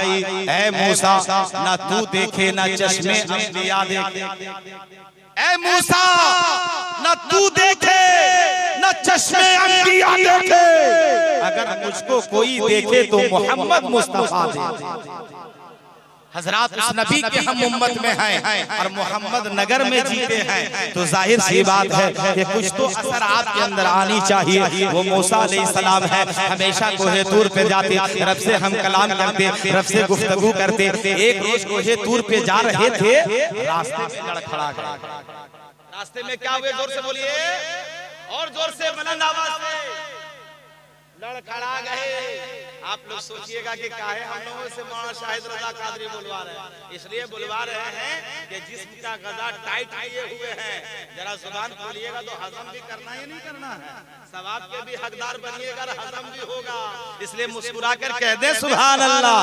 ऐ मूसा, ना तू देखे ना चश्मे अंबिया देखे। ऐ मूसा, ना तू देखे ना चश्मे अंबिया देखे। अगर मुझको कोई देखे तो मोहम्मद मुस्तफा देखे। हजरात उस नबी के हम उम्मत में हैं और मोहम्मद नगर में जीते हैं तो जाहिर सी बात है कि कुछ तो असर आपके अंदर आनी चाहिए। वो मूसा अलैहिस्सलाम है, हमेशा कोहे तूर पे जाते, रब से हम कलाम करते, रब से गुफ्तगू करते। एक रोज कोहे तूर पे जा रहे थे, रास्ते में लड़खड़ा गया। रास्ते में क्या हुए? जोर से बोलिए, और जोर से, बुलंद आवाज से। लड़खड़ा गए। आप लोग सोचिएगा कि काहे हम लोगों से मौलाना शाहिद रजा कादरी बुलवा रहे हैं? इसलिए बुलवा रहे हैं कि जिस्म का गजा टाइट किए हुए हैं, जरा जुबान खोलिएगा तो हजम भी करना ही नहीं करना है, सवाब के भी हकदार बनिएगा, हजम भी होगा। इसलिए मुस्कुरा कर कह दे सुभान अल्लाह।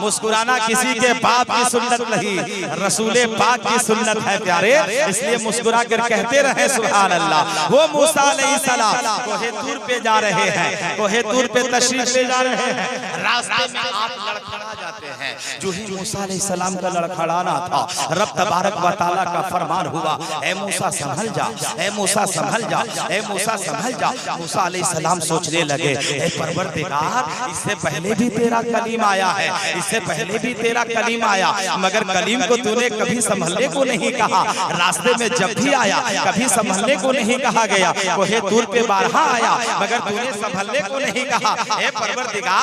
मुस्कुराना किसी के बाप की सुन्नत नहीं, रसूले पाक की सुन्नत है प्यारे, इसलिए मुस्कुरा कर कहते रहे सुभान अल्लाह। वो मूसा अलैहिस्सलाम कोहे तूर पे जा रहे हैं, कोहे तूर पे तशरीफ ले जा रहे हैं, रास्ते में आप लड़खड़ा जाते हैं। जो ही मूसा अलैहिस्सलाम का लड़खड़ाना था, रब तबारक व तआला का फरमान हुआ, ए मूसा संभल जा, ए मूसा संभल जा, ए मूसा संभल जा। मूसा अलैहिस्सलाम सोचने लगे, ए परवरदिगार, इससे पहले भी तेरा कलीम आया है, इससे पहले भी तेरा कलीम आया, मगर कलीम को तूने कभी संभलने को नहीं कहा। रास्ते में जब भी आया कभी संभलने को नहीं कहा गया। कोहे तूर पे बारहा आया मगर तूने संभलने को नहीं कहा। ए परवरदिगार,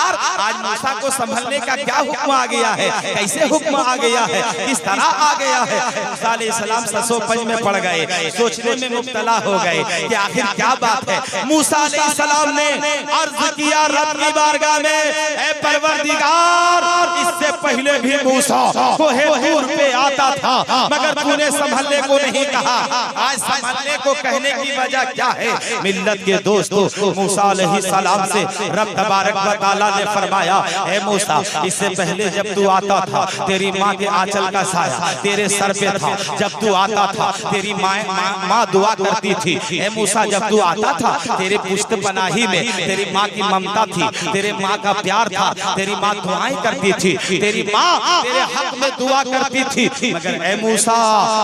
आज मूसा को संभलने का क्या हुक्म आ गया है? कैसे हुक्म आ गया है? किस तरह आ गया है? मूसा अलैहिस्सलाम ससोपज में पड़ गए, सोचने में मुब्तला हो गए कि आखिर क्या बात है। मूसा अलैहिस्सलाम ने अर्ज किया रब की बारगाह में, ए परवरदिगार, इससे पहले भी मूसा कोहे तूर पे आता था मगर तूने संभलने को नहीं कहा। आज संभलने को कहने की वजह क्या है? मिल्लत के दोस्तों, मूसा अलैहिस्सलाम से रब तबारक व तआला ने फरमाया, ए मूसा, इससे पहले जब तू आता था तेरी माँ के आंचल का साया तेरे सर पे था, जब तू आता था तेरी माँ दुआ करती थी। ए मूसा, जब तू आता था तेरे पुश्त पनाही में तेरी माँ की ममता थी, तेरे माँ का प्यार था, तेरी माँ दुआएं करती थी, तेरी माँ तेरे हक में दुआ करती थी। मगर ए मूसा,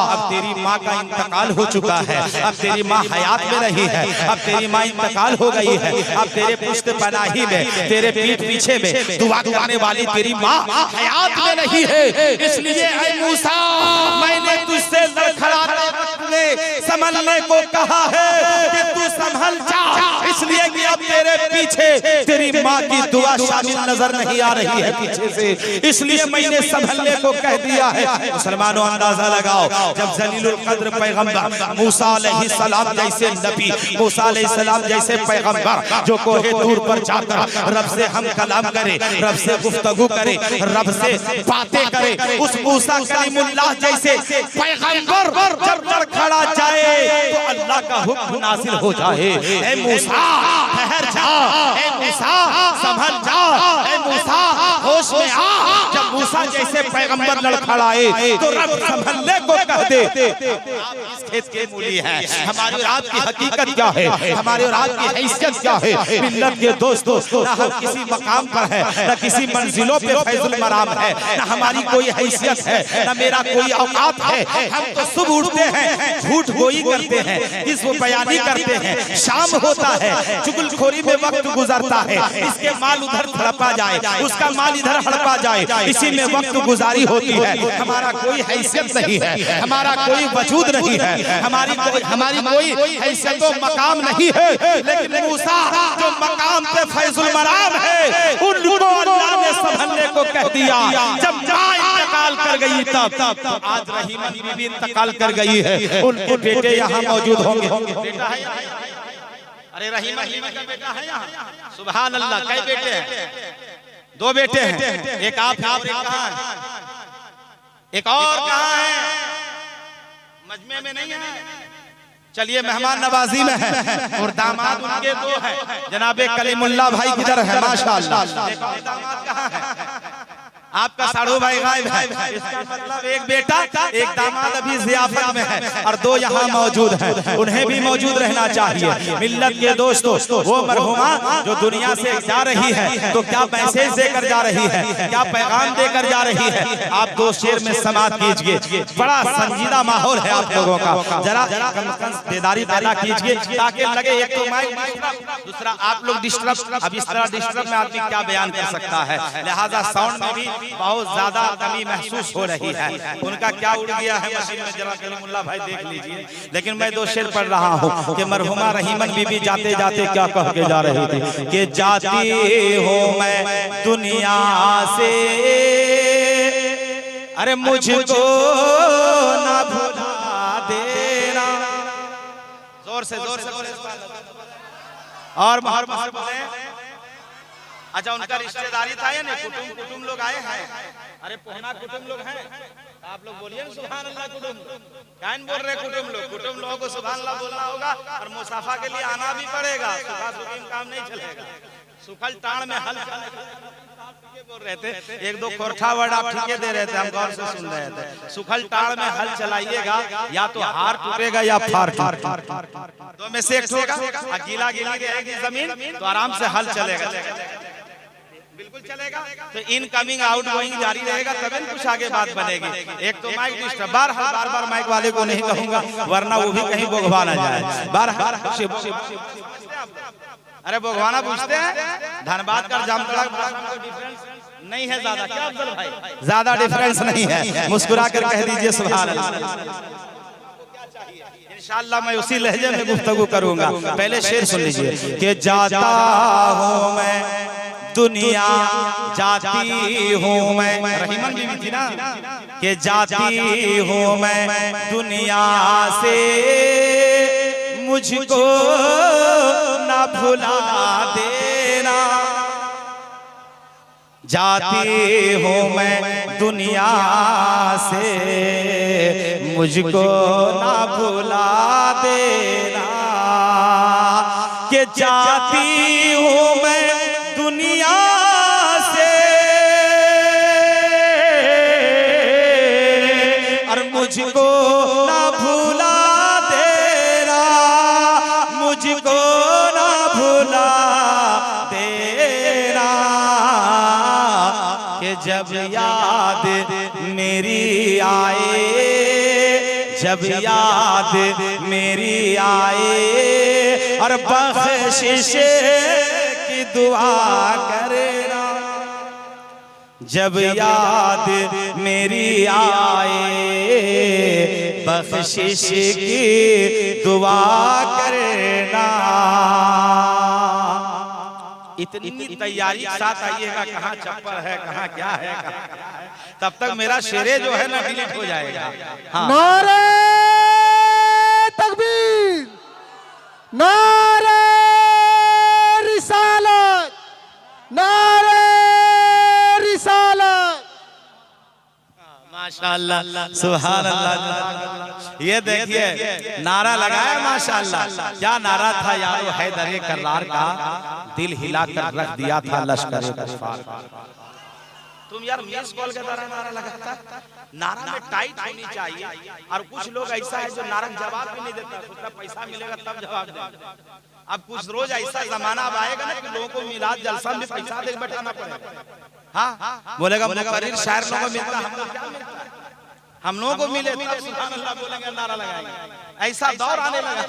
अब तेरी माँ का इंतकाल हो चुका है, अब तेरी माँ हयात में नहीं है, अब तेरी माँ इंतकाल हो गई है, अब तेरे पुश्त पनाही में तेरे पीठ पीछे में दुआ करने वाली तेरी माँ हयात में नहीं है। इसलिए ए मूसा, मैंने तुझसे लड़खड़ाते वक्त में संभलने को कहा है कि तू संभल जा, इसलिए कि अब तेरे पीछे तेरी माँ की दुआ शामिल नजर नहीं आ रही है पीछे से, इसलिए मैंने संभलने को कह दिया है। मुसलमानों, अंदाजा लगाओ, जब जलीलुल कद्र पैगंबर मूसा अलैहिस्सलाम जैसे नबी, मूसा अलैहिस्सलाम जैसे पैगंबर जो कोहे तूर पर जाकर रब से हम कलाम करे, रब से गुफ्तगू करे, रब से बातें करे, उस मूसा कलीमुल्लाह जैसे पैगंबर जब लड़खड़ा जाए तो अल्लाह का हुक्म नासिल हो जाए। ए मूसा ठहर जा, ए मूसा संभल जा, ए मूसा होश में आ। जब मूसा मूसा जैसे पैगंबर लड़खड़ाए तो रब संभलने को कह दे। आप इस खेत के मूली हैं, हमारी और आपकी हकीकत क्या है, हमारी और आपकी हैसियत क्या है। मिल्लत के दोस्तों, ना हम किसी मकाम पर है, ना किसी मंजिलों पे फैजुल मराम है, ना हमारी कोई हैसियत है, ना मेरा कोई औकात है। हम तो सुबह उठते हैं झूठ गोई करते हैं, किस्म बयानी करते हैं, शाम होता है चुगलखोरी में वक्त गुजरता है, इसके माल उधर हड़पा जाए, उसका माल इधर हड़पा जाए, इसी में वक्त गुजारी होती है। हमारा कोई हैसियत नहीं है, हमारा कोई वजूद नहीं है, हमारी कोई हैसियत व मकाम नहीं है। लेकिन मूसा जो मकाम पे फैजुल मराम है, उनको अल्लाह ने संभलने को कह दिया। जब माँ इंतकाल कर गई तब आज रहीमन बीबी इंतकाल कर गई है, उनके बेटे यहाँ मौजूद होंगे। बेटा है यहाँ? अरे रहीमन बीबी का बेटा है यहाँ? सुभान अल्लाह। कई बेटे हैं? 2 बेटे हैं, एक आप कहाँ है, एक और कहाँ है? मजमे में नहीं है। चलिए मेहमान नवाजी में है और दामाद उनके 2 है। जनाबे कलीमुल्लाह भाई किधर है? माशाअल्लाह। दामाद कहाँ है? आपका साड़ू भाई गायब है। इसका मतलब एक बेटा एक दामाद अभी जियाफत में है और 2 यहाँ मौजूद हैं, उन्हें भी मौजूद रहना चाहिए। मिल्लत के दोस्तों, वो मरहुमा जो दुनिया से जा रही है तो क्या मैसेज देकर जा रही है, क्या पैगाम देकर जा रही है? आप 2 शेर में समाप्त कीजिए। बड़ा संजीदा माहौल है आप लोगों का, जरा बेदारी पैदा कीजिए ताकि लगे एक तो माइक डिस्टर्ब, दूसरा आप लोग डिस्टर्ब। अब इस तरह डिस्टर्ब में आदमी क्या बयान कर सकता है, लिहाजा साउंड में भी बहुत ज्यादा कमी महसूस हो रही है। उनका क्या उड़ गया है मशीन में, जरा कलीमुल्लाह भाई देख लीजिए। लेकिन मैं 2 शेर पढ़ रहा हूँ कि मरहुमा रहीमन बीबी जाते जाते क्या कह के जा रही थी कि जाती हो मैं दुनिया से, अरे मुझको ना भुला देना। जोर से और बाहर बोले। अच्छा, उनका रिश्तेदारी था या नहीं? कुटुम लोग आए हैं? अरे पोहना कुटुम लोग हैं, आप लोग बोलिए ना सुभान अल्लाह। कुटुम कान बोल रहे कुटुम लोगों को सुभान अल्लाह बोलना होगा और मुसाफा के लिए आना भी पड़ेगा। काम नहीं चलेगा। सुखल टाण में हल बोल रहे थे, 1-2 खोरठा वर्ड आप ठीके दे रहे थे, हम गौर से सुन रहे थे। सुखल टाण में हल चलाइएगा, या तो हार टूटेगा या फार 2 में से एक होगा। गीला रहेगी जमीन तो आराम से हल चलेगा, बिल्कुल चलेगा। तो इनकमिंग आउट गोइंग जारी रहेगा, तभी कुछ आगे बात बनेगी। एक तो माइक डिस्टर्ब, बार माइक वाले को नहीं कहूंगा वरना वो भी कहीं बोगवा ना जाए। बार अरे बोगवाना पूछते हैं, धनबाद का जामतड़ा डिफरेंस नहीं है ज्यादा क्या अफजल भाई? ज्यादा डिफरेंस नहीं है, मुस्कुरा कर कह दीजिए सुभान अल्लाह। इंशाअल्लाह मैं उसी लहजे में गुफ्तगू करूंगा। पहले शेर सुन लीजिए कि जाता हूँ मैं दुनिया, जाती हूँ मैं, रहीमन बीवी थी ना, कि जाती हूँ मैं दुनिया से, मुझको ना भुला देना। जाती हूँ मैं दुनिया से, मुझको ना भुला देना। कि जाती हूँ मैं दुनिया से और मुझको ना भुला देना, मुझको ना भुला देना। कि जब याद मेरी आए, जब याद मेरी आए और बख्शिश की दुआ करना। जब याद मेरी आए बख्शिश की दुआ करना। इतनी तैयारी के साथ आइएगा, कहाँ चप्पल है, कहाँ क्या है, तब तक मेरा शेरे जो है ना डिलीट हो जाएगा। हाँ। नारे तकबीर, नारे रिसालत, नारे रिसालत। माशाअल्लाह, सुभान अल्लाह। ये देखिए नारा लगाया माशाअल्लाह। क्या नारा था यारो, हैदर कर्रार का दिल हिलाकर रख दिया था लश्कर कफ़ार। तुम यार मिस कॉल का तरह नारा लगाता, नारा में टाइट होनी चाहिए। और कुछ लोग ऐसा है जो नारा जवाब भी नहीं देता, सोचता पैसा मिलेगा तब जवाब देगा। अब कुछ रोज ऐसा जमाना अब आएगा ना कि लोगों को मिलाद जलसा में पैसा दे बैठाना पड़ेगा। हाँ बोलेगा मुकर्रिर शायर लोगों को मिलता, हम लोग क्या मिलता है? हम लोगों को मिले तब सुभान अल्लाह बोलेंगे, नारा लगाएंगे। ऐसा दौर आने लगा।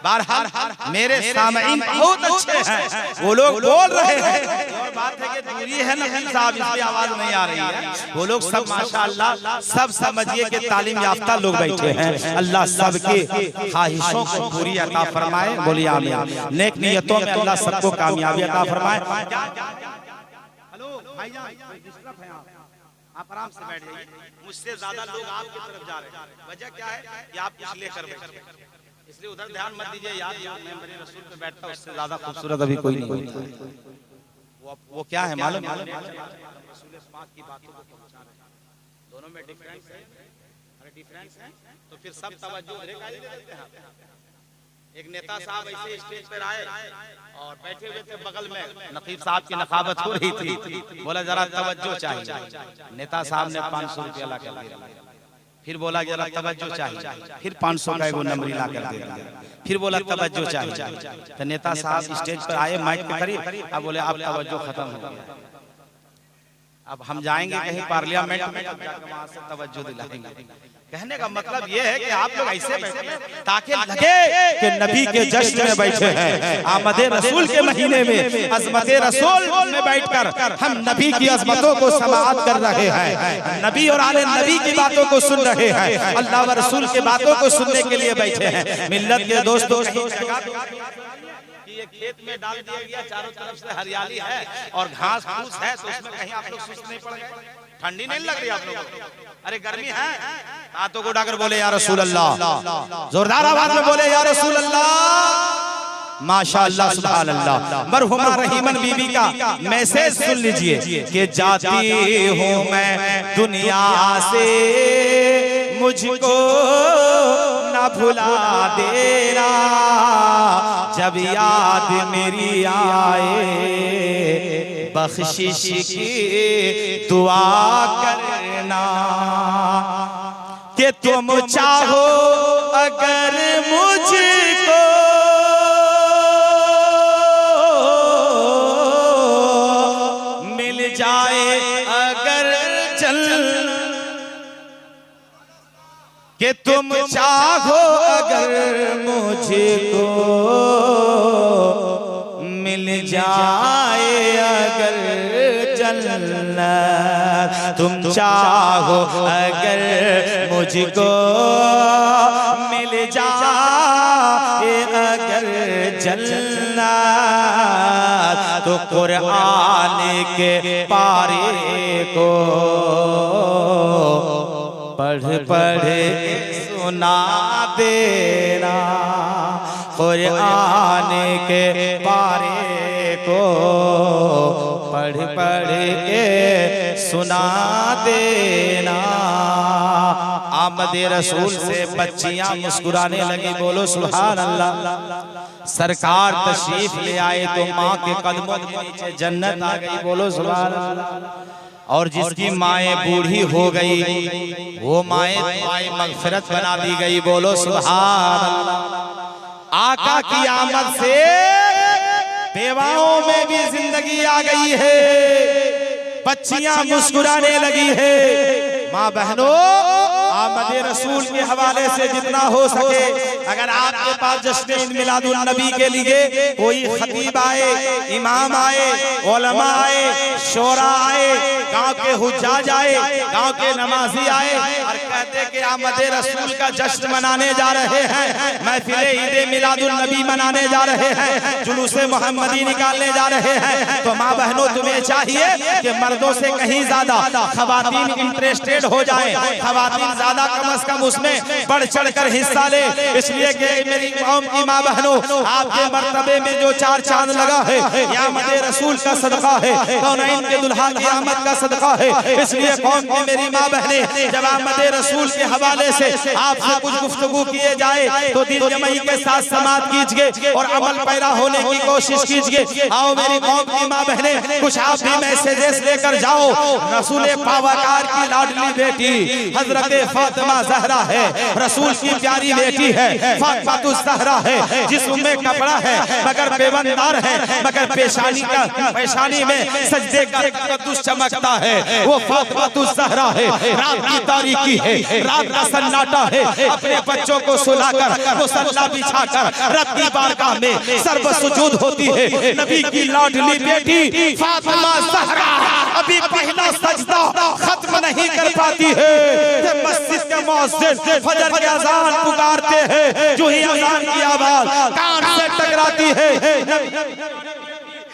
बहरहाल मेरे सामईन बहुत अच्छे हैं, वो लोग बोल रहे हैं। और बात है कि दूरी है नबी साहब, इसलिए आवाज नहीं आ रही है। वो लोग सब माशाअल्लाह सब समझिए कि तालीम याफ्ता लोग बैठे हैं। अल्लाह सबके ख्वाहिशों को पूरी अता फरमाए, बोलिए आमीन। नेक नियतों में अल्लाह सबको कामयाबी अता फरमाए। हेलो भाईजान, डिस्टर्ब है आप आराम से बैठ जाइए। मुझसे ज्यादा लोग आपकी तरफ जा रहे हैं, वजह क्या है कि आप कुछ लेकर बैठे, इसलिए उधर ध्यान मत दीजिए। यार मैं मेरे रसूल पे बैठता, उससे ज्यादा खूबसूरत अभी कोई नहीं होता। वो क्या है मालूम? रसूल पाक की बातों को पहुंचा रहे हैं। दोनों में डिफरेंस है, अरे डिफरेंस है तो फिर सब तवज्जो उधर का ही देते हैं। एक नेता साहब ऐसे स्टेज पर आए और बैठे हुए थे, बगल में नकीब साहब की नखाबत हो रही थी। बोला जरा तवज्जो चाहिए। नेता साहब ने 500 रुपया ला कर दिया। फिर बोला जरा तवज्जो चाहिए। फिर 500 का एगो नंबरी ला कर दे दिया। फिर बोला तवज्जो चाहिए। तो नेता साहब स्टेज पर आए माइक के करीब, अब बोले अब तवज्जो खत्म हो गया, अब हम जाएंगे कहीं पार्लियामेंट में, वहां से तवज्जो दिलाएंगे। कहने का मतलब ये है कि आप लोग ऐसे बैठे ताकि लगे कि नबी के जश्न में बैठे हैं, आमद रसूल के महीने में अज़मत रसूल में बैठकर हम नबी की अज़मतों को समाअत कर रहे हैं, नबी और आले नबी की बातों को सुन रहे हैं, अल्लाह व रसूल की बातों को सुनने के लिए बैठे हैं। मिल्लत के दोस्तों, ये खेत में डाल दिया गया, चारों तरफ से हरियाली है और घास फूस है, तो उसमें कहीं आप लोग सुस्त नहीं पड़ गए? ठंडी नहीं लग रही आप लोगों को? अरे गर्मी है? हाथों को उठाकर बोले या रसूल अल्लाह, जोरदार आवाज में बोले या रसूल अल्लाह। माशाअल्लाह सुभान अल्लाह। मरहुमा रहीमन बीबी का मैसेज सुन लीजिए कि जाती हूँ मैं दुनिया से, मुझको ना भुला देना, जब याद मेरी आए बख्शिश की दुआ करना, कि तुम चाहो अगर मुझको मिल जाए अगर जन्नत, कि तुम चाहो अगर मुझको मिल जाए अगर जन्नत, तुम चाहो अगर मुझको मिल जाए अगर जन्नत, तो कुरान के पारे को पढ़ पढ़ सुना देना, कुरान के पारे को पढ़ पढ़ के सुना देना। आमद रसूल से बच्चियां मुस्कुराने लगी, बोलो सुभान अल्लाह। सरकार तशरीफ ले आए तो माँ के कदमों के नीचे जन्नत आ गई, बोलो सुभान अल्लाह। और जिसकी माएँ बूढ़ी हो गई वो माएँ मगफिरत बना दी गई, बोलो सुभान अल्लाह। आका की आमद से बेवाओं में भी जिंदगी आ गई है, बच्चियां मुस्कुराने लगी है। माँ बहनों, आमद रसूल के हवाले से जितना हो सके, अगर आपके पास जश्न ईद मिलादुन नबी के लिए कोई खतीब आए, इमाम आए, उलमा आए, शोरा आए, गांव के हुज्जाज आए, गांव के नमाजी आए और कहते कि आमद रसूल का जश्न मनाने जा रहे हैं, महफिल ईद मिलादुन नबी मनाने जा रहे हैं, जुलूस मोहम्मदी निकालने जा रहे हैं, तो माँ बहनों तुम्हें चाहिए कि मर्दों से कहीं ज्यादा खवातीन इंटरेस्टेड हो जाए, खवातीन ज्यादा कम से कम उसमें बढ़ चढ़ कर हिस्सा ले। इसलिए कि मेरी कौम की माँ बहनों, आपके मर्तबे में जो चार चांद लगा है, या आमद रसूल का सदका है, कौनैन के दुल्हा की आमद का सदका है। इसलिए कौम की मेरी माँ बहने, जब आमद रसूल के हवाले से आपसे कुछ गुफ्तगू किए जाए तो दिल जमई के साथ समात कीजिए और अमल पैरा होने की कोशिश कीजिए। आओ मेरी कौम की माँ बहने, कुछ आप भी मैसेजेस लेकर जाओ। रसूल पावाकार की लाडली बेटी हजरत फातिमा जहरा है, रसूल की प्यारी बेटी है, फातिमा ज़हरा है, जिस्म में कपड़ा है मगर बेबंदार है, मगर पेशानी में सजदे का तकद्दुस चमकता है। वो फातिमा ज़हरा है, रात की तारीकी है, रात का सन्नाटा है, अपने बच्चों को सुलाकर मुसल्ला बिछाकर रब की बारगाह में सर्व सुजूद होती है। नबी की लाडली बेटी फातिमा ज़हरा अभी पहला सजदा खत्म नहीं कर पाती है। मस्जिद के मुअज्जिन फजर की अजान पुकारते हैं, जो ही अजान की आवाज कान से टकराती है,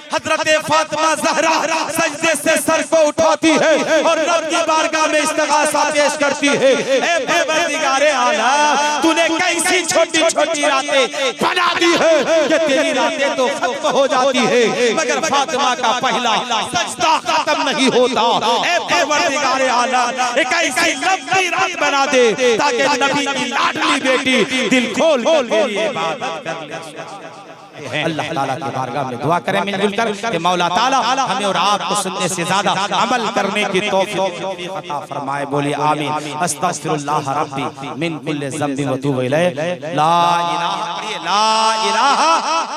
हजरत फातिमा ज़हरा सजदे से सर को उठाती है और रब की बारगाह में इस्तिग़ासा पेश करती है। ऐ परवरदिगारे आलम, तूने कैसी छोटी छोटी रातें बना दी है कि तेरी रातें तो खत्म हो जाती है मगर फातिमा का पहला सजदा खत्म नहीं होता। ऐ परवरदिगारे आलम, एक ऐसी लंबी रात बना दे ताकि नबी की लाडली बेटी दिल खोल के इबादत कर ले। अल्लाह ताला की बारगाह में दुआ करें मिलजुल कर कि मौला ताला हमें और आपको सुनने से ज्यादा अमल करने की तौफीक अता फरमाए। बोलिए आमीन। अस्तगफिरुल्लाह रब्बी मिन कुल्लि ज़ंबि व तूबु इलैहि। ला इलाहा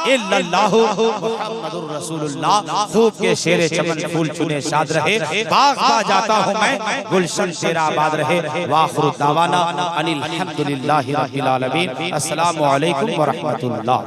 इल्लल्लाह मुहम्मदुर रसूलुल्लाह। खूब के शेरे चमन फूल चुने शाद रहे, बाग बा जाता हूं मैं, गुलशन तेरा आबाद रहे। वाखिरु दावाना अनिल हम्दुलिल्लाहि रब्बिल आलमीन। अस्सलामु अलैकुम व रहमतुल्लाह।